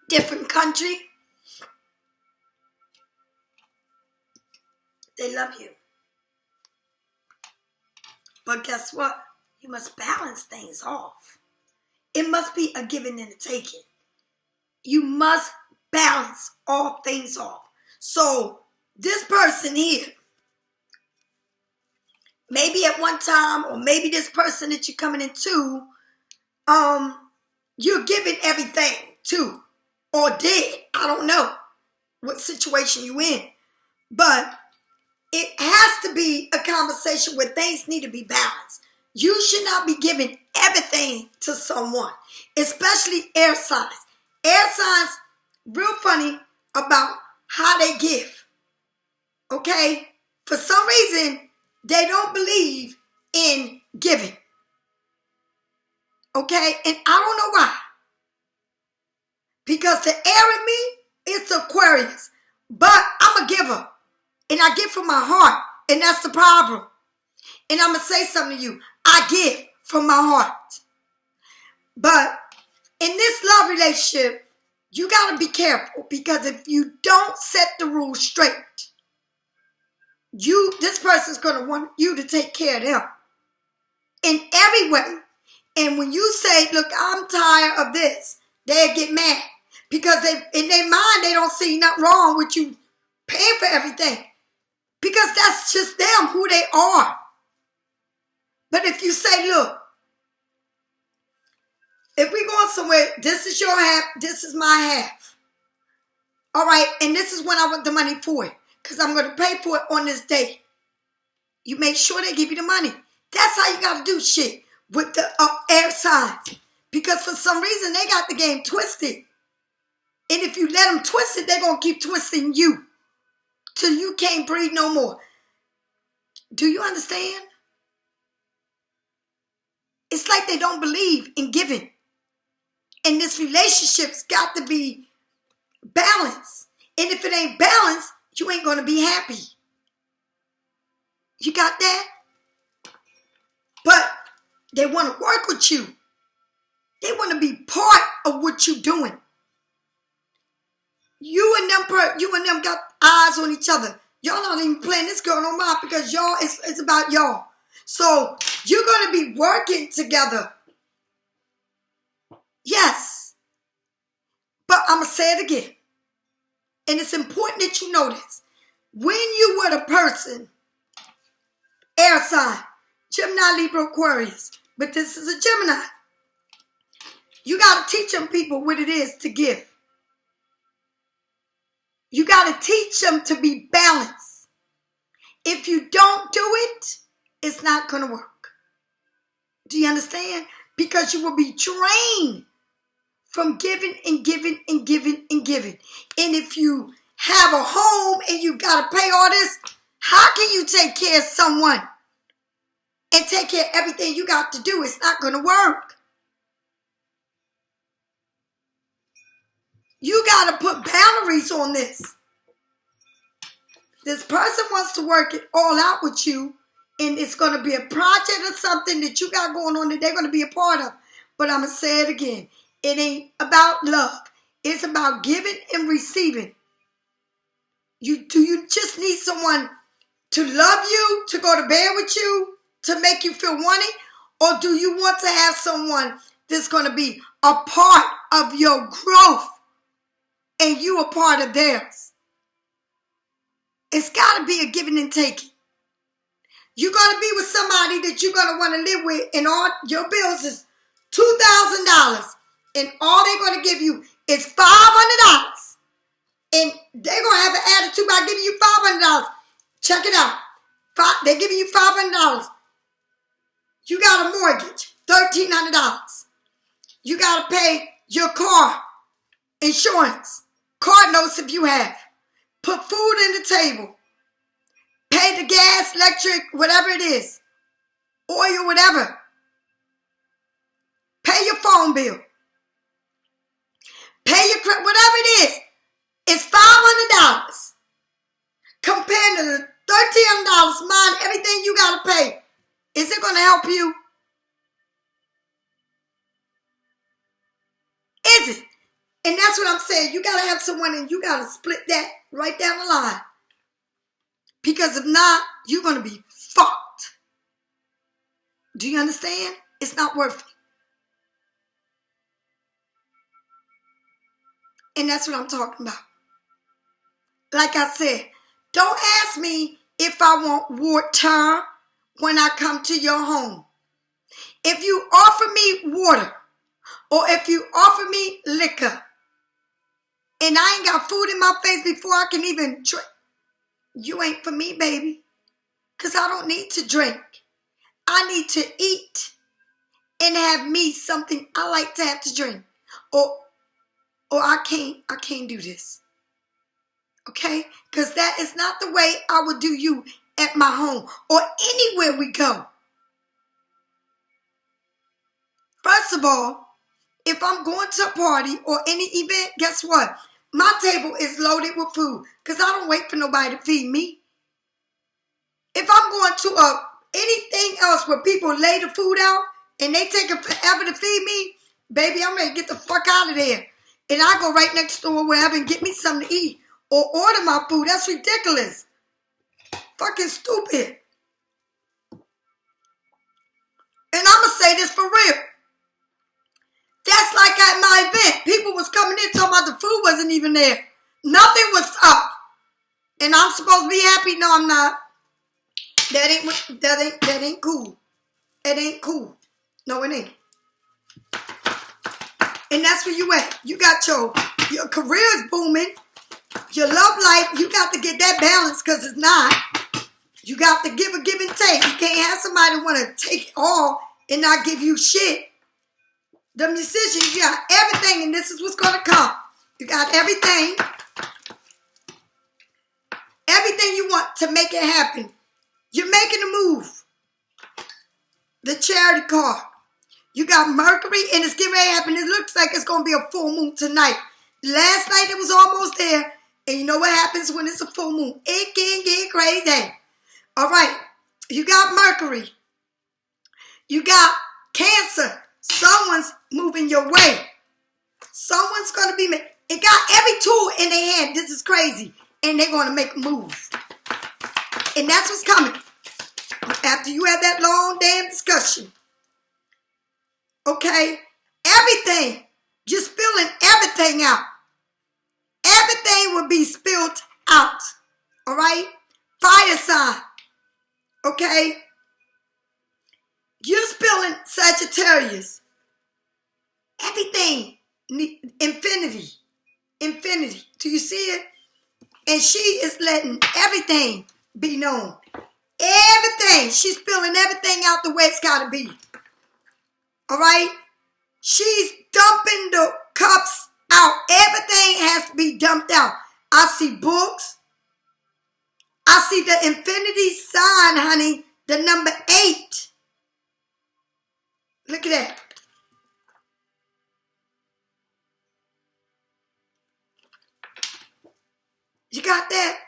different country. They love you. But guess what? You must balance things off. It must be a giving and a taking. You must balance all things off. So this person here, maybe at one time, or maybe this person that you're coming into, you're giving everything to, or did. I don't know what situation you in. But it has to be a conversation where things need to be balanced. You should not be giving everything to someone, especially air signs. Air signs, real funny about how they give. Okay? For some reason, they don't believe in giving. Okay? And I don't know why. Because the air in me is the Aquarius. But I'm a giver. And I give from my heart. And that's the problem. And I'm going to say something to you. I give from my heart. But in this love relationship, you got to be careful. Because if you don't set the rules straight, this person's going to want you to take care of them. In every way. And when you say, look, I'm tired of this, they'll get mad. Because in their mind, they don't see nothing wrong with you paying for everything. Because that's just them, who they are. But if you say, look, if we're going somewhere, this is your half, this is my half. All right, and this is when I want the money for it. Because I'm going to pay for it on this day. You make sure they give you the money. That's how you got to do shit with the air signs. Because for some reason, they got the game twisted. And if you let them twist it, they're going to keep twisting you. Till you can't breathe no more. Do you understand? It's like they don't believe in giving. And this relationship's got to be balanced. And if it ain't balanced, you ain't going to be happy. You got that? But they want to work with you. They want to be part of what you're doing. You and them got eyes on each other. Y'all not even playing this girl no mind because y'all, it's about y'all. So you're going to be working together. Yes. But I'm going to say it again. And it's important that you know this. When you were the person, air sign, Gemini, Libra, Aquarius, but this is a Gemini. You got to teach them people what it is to give. You got to teach them to be balanced. If you don't do it, it's not going to work. Do you understand? Because you will be drained from giving and giving and giving and giving. And if you have a home and you got to pay all this, how can you take care of someone and take care of everything you got to do? It's not going to work. You got to put boundaries on this. This person wants to work it all out with you, and it's going to be a project or something that you got going on that they're going to be a part of. But I'm going to say it again. It ain't about love. It's about giving and receiving. You just need someone to love you, to go to bed with you, to make you feel wanted? Or do you want to have someone that's going to be a part of your growth and you a part of theirs? It's got to be a giving and taking. You're going to be with somebody that you're going to want to live with, and all your bills is $2,000, and all they're going to give you is $500. And they're going to have an attitude about giving you $500. Check it out. They're giving you $500. You got a mortgage, $1,300. You got to pay your car insurance, car notes if you have. Put food on the table. Pay the gas, electric, whatever it is. Oil, whatever. Pay your phone bill. Pay your credit, whatever it is. It's $500. Compared to the $1,300, mind everything you got to pay. Is it going to help you? Is it? And that's what I'm saying. You got to have someone and you got to split that right down the line. Because if not, you're going to be fucked. Do you understand? It's not worth it. And that's what I'm talking about. Like I said, don't ask me if I want water when I come to your home. If you offer me water or if you offer me liquor and I ain't got food in my face before I can even drink, you ain't for me, baby. Because I don't need to drink. I need to eat and have me something I like to have to drink. Or I can't do this. Okay? Because that is not the way I would do you at my home or anywhere we go. First of all, if I'm going to a party or any event, guess what? My table is loaded with food because I don't wait for nobody to feed me. If I'm going to anything else where people lay the food out and they take it forever to feed me, baby, I'm ready to get the fuck out of there. And I go right next door wherever and get me something to eat or order my food. That's ridiculous. Fucking stupid. And I'm going to say this for real. That's like at my event. People was coming in talking about the food wasn't even there. Nothing was up. And I'm supposed to be happy? No, I'm not. That ain't cool. It ain't cool. No, it ain't. And that's where you at. You got your career is booming. Your love life, you got to get that balance because it's not. You got to give and take. You can't have somebody want to take it all and not give you shit. The musicians, you got everything, and this is what's going to come. You got everything. Everything you want to make it happen. You're making a move. The charity card. You got Mercury, and it's getting ready to happen. It looks like it's going to be a full moon tonight. Last night, it was almost there. And you know what happens when it's a full moon? It can get crazy. All right. You got Mercury. You got Cancer. Someone's moving your way. Someone's going to be It got every tool in their hand. This is crazy. And they're going to make a move. And that's what's coming. After you have that long damn discussion. Okay? Everything. You're spilling everything out. Everything will be spilled out. All right? Fire sign. Okay? You're spilling Sagittarius. Everything. Infinity. Infinity. Do you see it? And she is letting everything be known. Everything. She's spilling everything out the way it's got to be. All right? She's dumping the cups out. Everything has to be dumped out. I see books. I see the infinity sign, honey. The number 8. Look at that. You got that?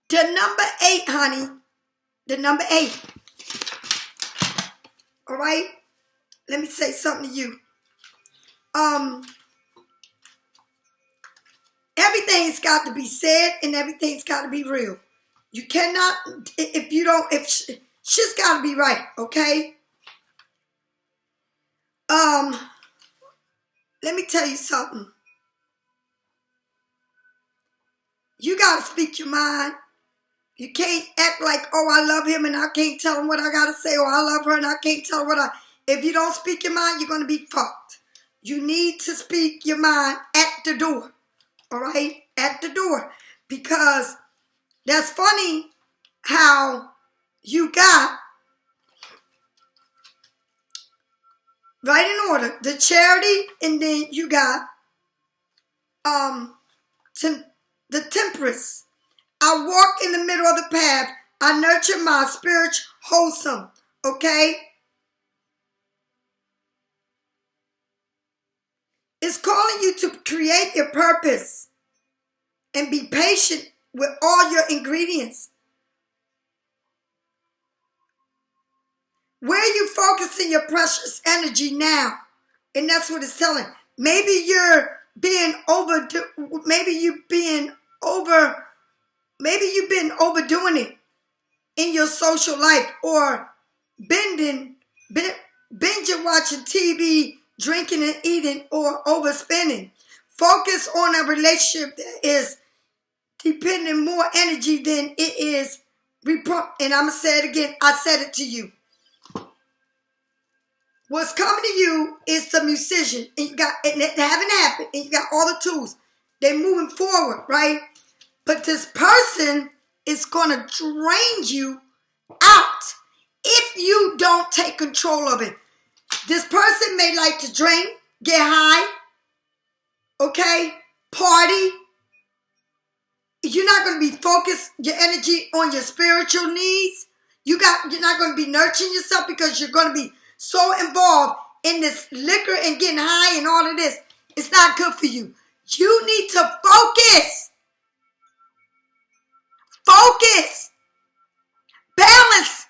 The number 8, honey. The number 8. All right? Let me say something to you. Everything's got to be said and everything's got to be real. You cannot, shit's got to be right, okay? Let me tell you something. You got to speak your mind. You can't act like, oh, I love him and I can't tell him what I got to say, or I love her and I can't tell her what I... If you don't speak your mind, you're going to be fucked. You need to speak your mind at the door. All right? At the door. Because that's funny how you got, right in order, the Charity, and then you got the Temperance. I walk in the middle of the path. I nurture my spiritual wholesome. Okay? It's calling you to create your purpose and be patient with all your ingredients. Where are you focusing your precious energy now? And that's what it's telling. Maybe you're being maybe you've been overdoing it in your social life, or binge watching TV, drinking and eating, or overspending. Focus on a relationship that is depending more energy than it is. And I'm going to say it again. I said it to you. What's coming to you is the musician, and it haven't happened, and you got all the tools. They're moving forward, right? But this person is going to drain you out if you don't take control of it. This person may like to drink, get high, okay, party. You're not going to be focused your energy on your spiritual needs. You're not going to be nurturing yourself because you're going to be so involved in this liquor and getting high and all of this. It's not good for you. You need to focus. Focus. Balance.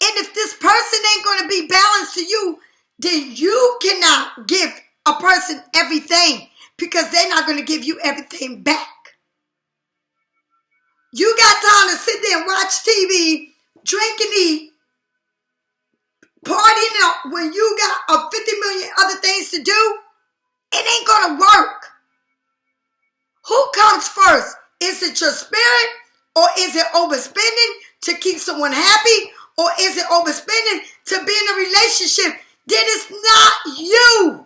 And if this person ain't going to be balanced to you, then you cannot give a person everything, because they're not going to give you everything back. You got time to sit there and watch TV, drink and eat, partying out when you got 50 million other things to do. It ain't going to work. Who comes first? Is it your spirit, or is it overspending to keep someone happy, or is it overspending to be in a relationship that is not you?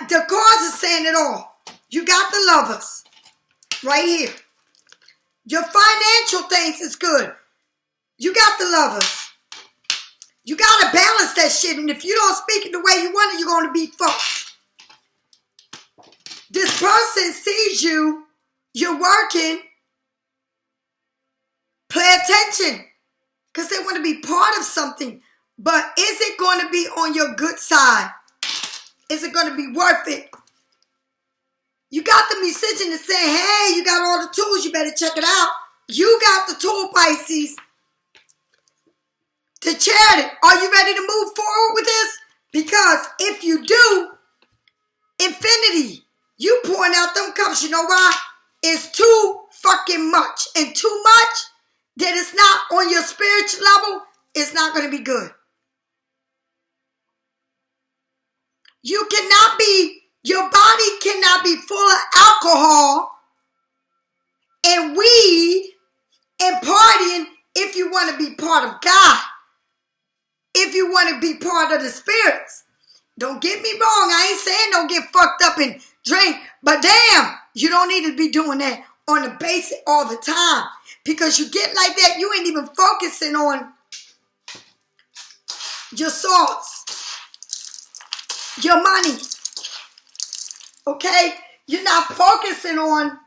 The cards is saying it all. You got the Lovers right here. Your financial things is good. You got the Lovers. You got to balance that shit. And if you don't speak it the way you want it, you're going to be fucked. This person sees you. You're working. Pay attention. Because they want to be part of something. But is it going to be on your good side? Is it going to be worth it? You got the musician that say, hey, you got all the tools, you better check it out. You got the tool, Pisces. The Charity, are you ready to move forward with this? Because if you do, Because you know why? It's too fucking much. And too much that it's not on your spiritual level, it's not going to be good. You cannot be, your body cannot be full of alcohol and weed and partying if you want to be part of God. If you want to be part of the spirits. Don't get me wrong. I ain't saying don't get fucked up and drink. But damn, you don't need to be doing that on the basic all the time. Because you get like that, you ain't even focusing on your sauce, your money. Okay? You're not focusing on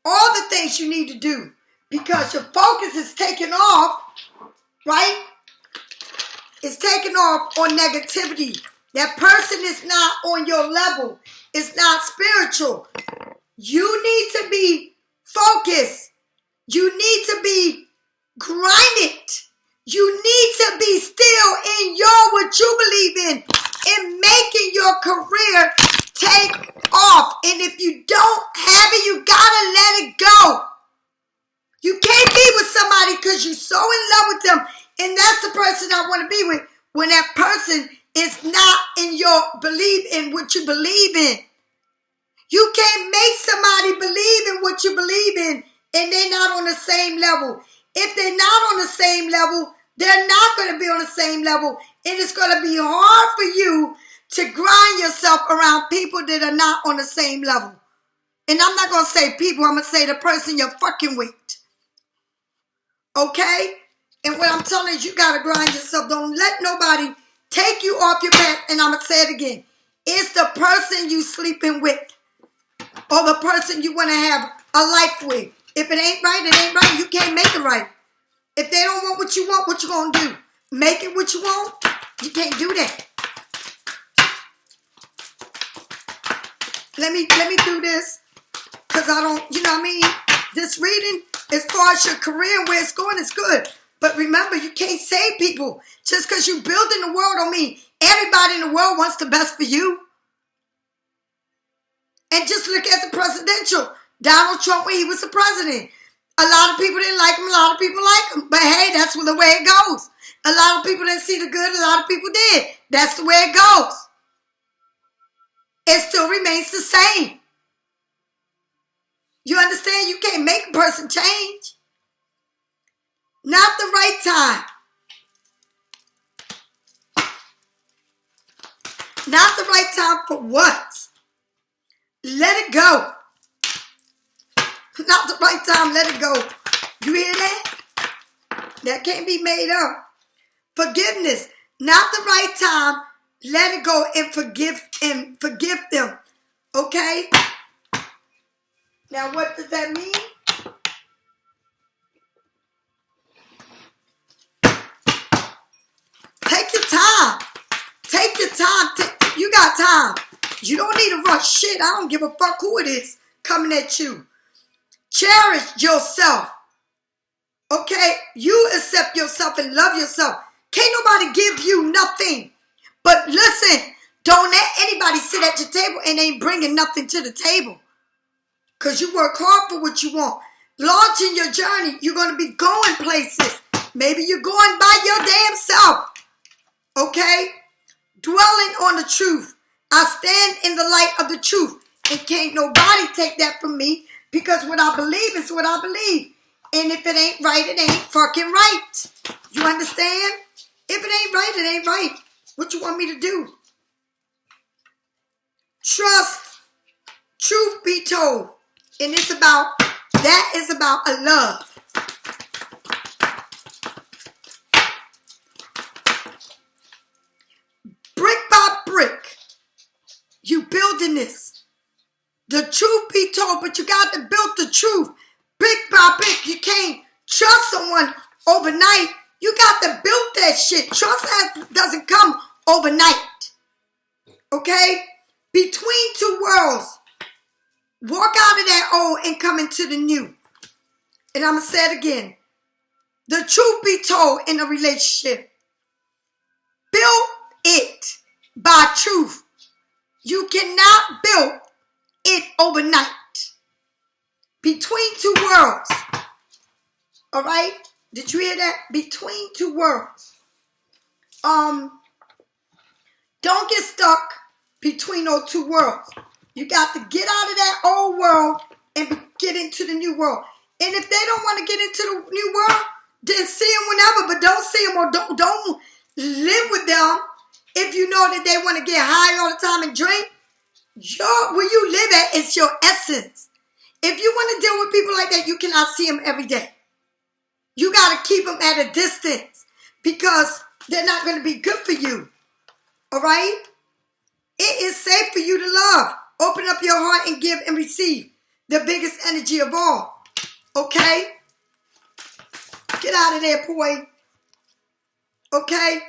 all the things you need to do. Because your focus is taken off, right? It's taken off on negativity. That person is not on your level. It's not spiritual. You need to be focused. You need to be grinded. You need to be still in what you believe in making your career take off. And if you don't have it, you gotta let it go. You can't be with somebody because you're so in love with them. And that's the person I want to be with when that person is not in your belief in what you believe in. You can't make somebody believe in what you believe in and they're not on the same level. If they're not on the same level, they're not going to be on the same level. And it's going to be hard for you to grind yourself around people that are not on the same level. And I'm not going to say people, I'm going to say the person you're fucking with. Okay? And what I'm telling you, you got to grind yourself. Don't let nobody take you off your path. And I'm going to say it again. It's the person you sleeping with. Or the person you want to have a life with. If it ain't right, it ain't right. You can't make it right. If they don't want what you want, what you going to do? Make it what you want? You can't do that. Let me do this. Because I don't, you know what I mean? This reading, as far as your career and where it's going, is good. But remember, you can't save people. Just because you building the world don't mean everybody in the world wants the best for you. And just look at the presidential. Donald Trump, when he was the president. A lot of people didn't like him. A lot of people like him. But hey, that's the way it goes. A lot of people didn't see the good. A lot of people did. That's the way it goes. It still remains the same. You understand? You can't make a person change. Not the right time. Not the right time for what? Let it go. Not the right time, let it go. You hear that? That can't be made up. Forgiveness. Not the right time, let it go and forgive them. Okay? Now what does that mean? Take your time. Take your time. You got time. You don't need to rush shit. I don't give a fuck who it is coming at you. Cherish yourself. Okay? You accept yourself and love yourself. Can't nobody give you nothing. But listen, don't let anybody sit at your table and ain't bringing nothing to the table. Because you work hard for what you want. Launching your journey, you're going to be going places. Maybe you're going by your damn self. Okay? Dwelling on the truth. I stand in the light of the truth. And can't nobody take that from me. Because what I believe is what I believe. And if it ain't right, it ain't fucking right. You understand? If it ain't right, it ain't right. What you want me to do? Trust. Truth be told. And it's about, that is about a love. Brick by brick. You building this. The truth be told, but you got to build the truth. Brick by brick. You can't trust someone overnight. You got to build that shit. Trust doesn't come overnight. Okay? Between two worlds. Walk out of that old and come into the new. And I'm going to say it again. The truth be told in a relationship. Build it by truth. You cannot build it overnight. Between two worlds. All right? Did you hear that? Between two worlds. Don't get stuck between those two worlds. You got to get out of that old world and get into the new world. And if they don't want to get into the new world, then see them whenever, but don't see them or don't live with them if you know that they want to get high all the time and drink. Where you live at is your essence. If you want to deal with people like that, you cannot see them every day. You got to keep them at a distance because they're not going to be good for you. All right? It is safe for you to love. Open up your heart and give and receive the biggest energy of all. Okay? Get out of there, boy. Okay?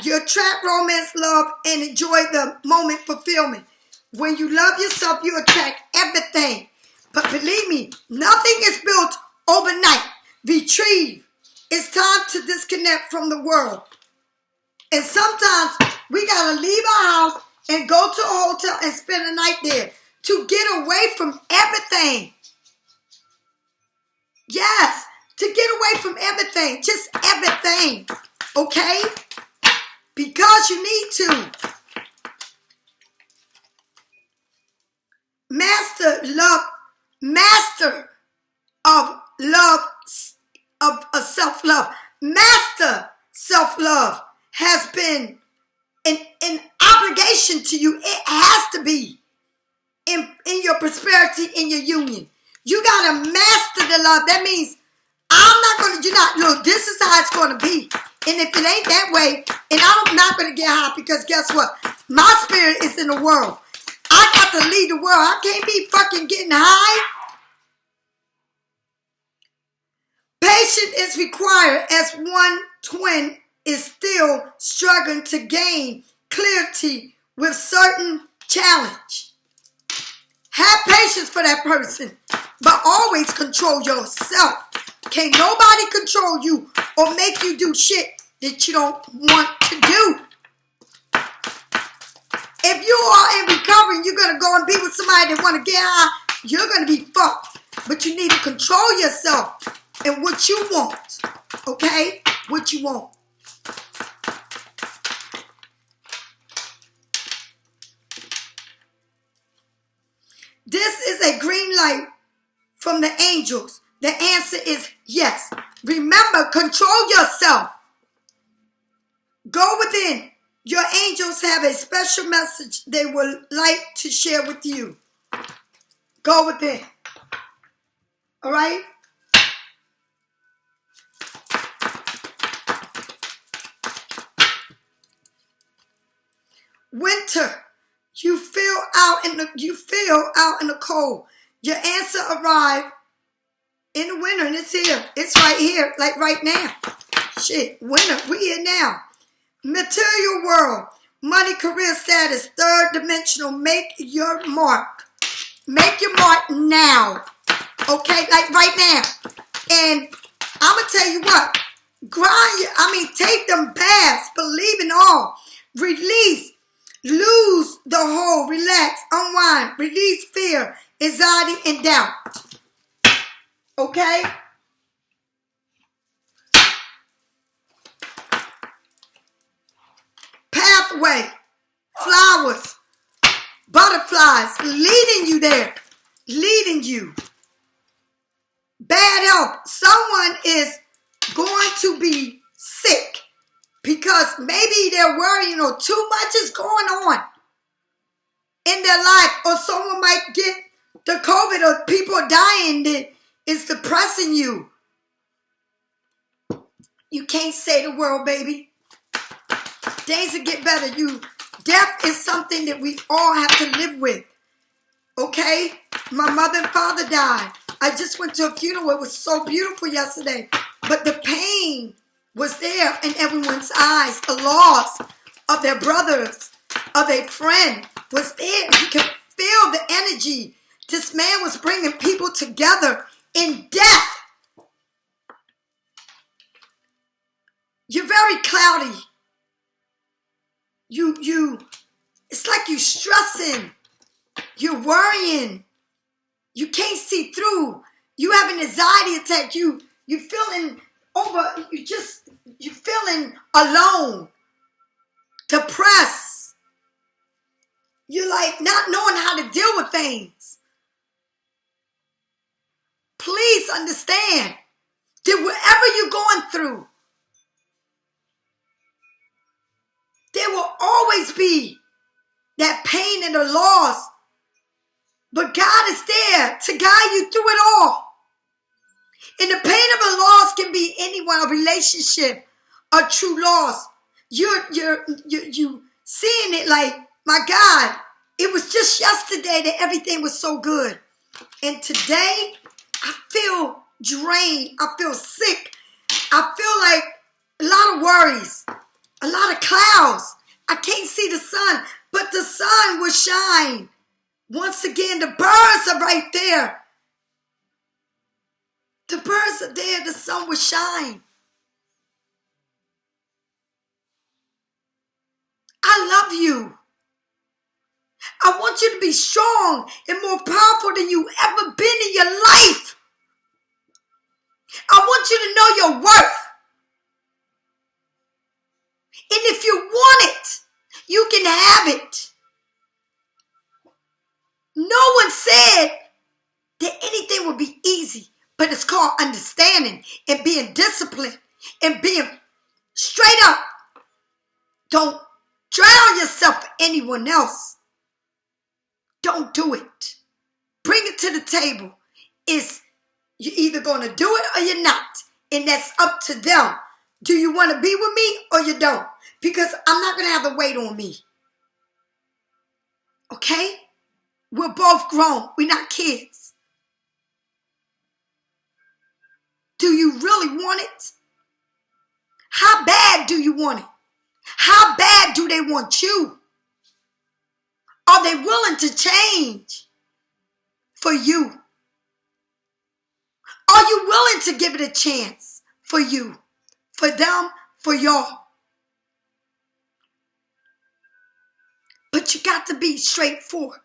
You attract romance, love, and enjoy the moment fulfillment. When you love yourself, you attract everything. But believe me, nothing is built overnight. Retrieve. It's time to disconnect from the world. And sometimes we got to leave our house and go to a hotel and spend a night there to get away from everything. Yes, to get away from everything. Just everything. Okay? Because you need to. Master of love, of self-love. Master self-love has been an obligation to you. It has to be in your prosperity, in your union. You got to master the love. That means look, this is how it's going to be. And if it ain't that way, and I'm not going to get high because guess what? My spirit is in the world. I got to lead the world. I can't be fucking getting high. Patience is required as one twin is still struggling to gain clarity with certain challenge. Have patience for that person, but always control yourself. Can't nobody control you or make you do shit that you don't want to do. If you are in recovery and you're going to go and be with somebody that want to get high, you're going to be fucked. But you need to control yourself and what you want. Okay? What you want. This is a green light from the angels. The answer is yes. Remember, control yourself. Go within. Your angels have a special message they would like to share with you. Go within. All right? Winter. You feel out in the cold. Your answer arrived in the winter, and it's here. It's right here, like right now. Shit, winter, we here now. Material world, money, career status, third dimensional. Make your mark. Make your mark now. Okay, like right now. And I'm gonna tell you what. Take them baths. Believe in all. Release. Lose the whole. Relax. Unwind. Release fear, anxiety, and doubt. Okay? Pathway. Flowers. Butterflies. Leading you there. Leading you. Bad health. Someone is going to be sick because maybe they're worrying or too much is going on in their life, or someone might get the COVID, or people are dying that is depressing you. You can't save the world, baby. Days will get better. Death is something that we all have to live with. Okay? My mother and father died. I just went to a funeral. It was so beautiful yesterday. But the pain was there in everyone's eyes. The loss of their brothers, of a friend was there. You can feel the energy. This man was bringing people together in death. You're very cloudy. It's like you're stressing. You're worrying. You can't see through. You have an anxiety attack. You feeling over. You feeling alone, depressed. You're like not knowing how to deal with things. Please understand that whatever you're going through, there will always be that pain and the loss. But God is there to guide you through it all. And the pain of a loss can be anyone, a relationship, a true loss. You seeing it like, my God, it was just yesterday that everything was so good. And today, I feel drained. I feel sick. I feel like a lot of worries, a lot of clouds. I can't see the sun, but the sun will shine. Once again, the birds are right there. The birds are there. The sun will shine. I love you. I want you to be strong and more powerful than you've ever been in your life. I want you to know your worth. And if you want it, you can have it. No one said that anything would be easy, but it's called understanding and being disciplined and being straight up. Don't drown yourself for anyone else. Don't do it. Bring it to the table. You're either going to do it or you're not. And that's up to them. Do you want to be with me or you don't? Because I'm not going to have the weight on me. Okay? We're both grown. We're not kids. Do you really want it? How bad do you want it? How bad do they want you? Are they willing to change for you? Are you willing to give it a chance for you, for them, for y'all? But you got to be straightforward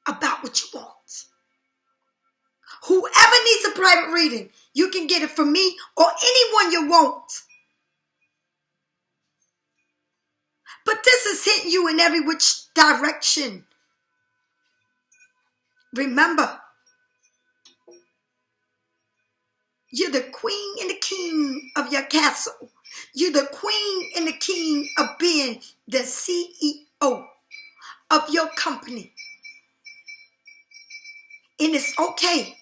about what you want. Whoever needs a private reading, you can get it from me or anyone you want. But this is hitting you in every which direction. Remember, you're the queen and the king of your castle. You're the queen and the king of being the CEO of your company. And it's okay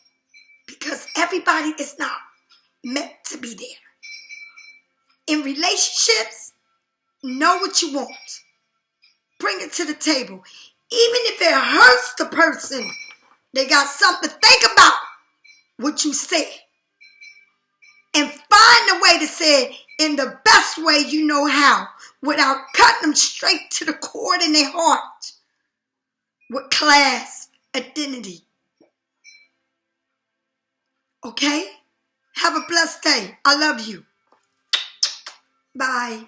because everybody is not meant to be there. In relationships, know what you want. Bring it to the table. Even if it hurts the person, they got something to think about what you said. And find a way to say it in the best way you know how, without cutting them straight to the core in their heart. With class, identity. Okay? Have a blessed day. I love you. Bye.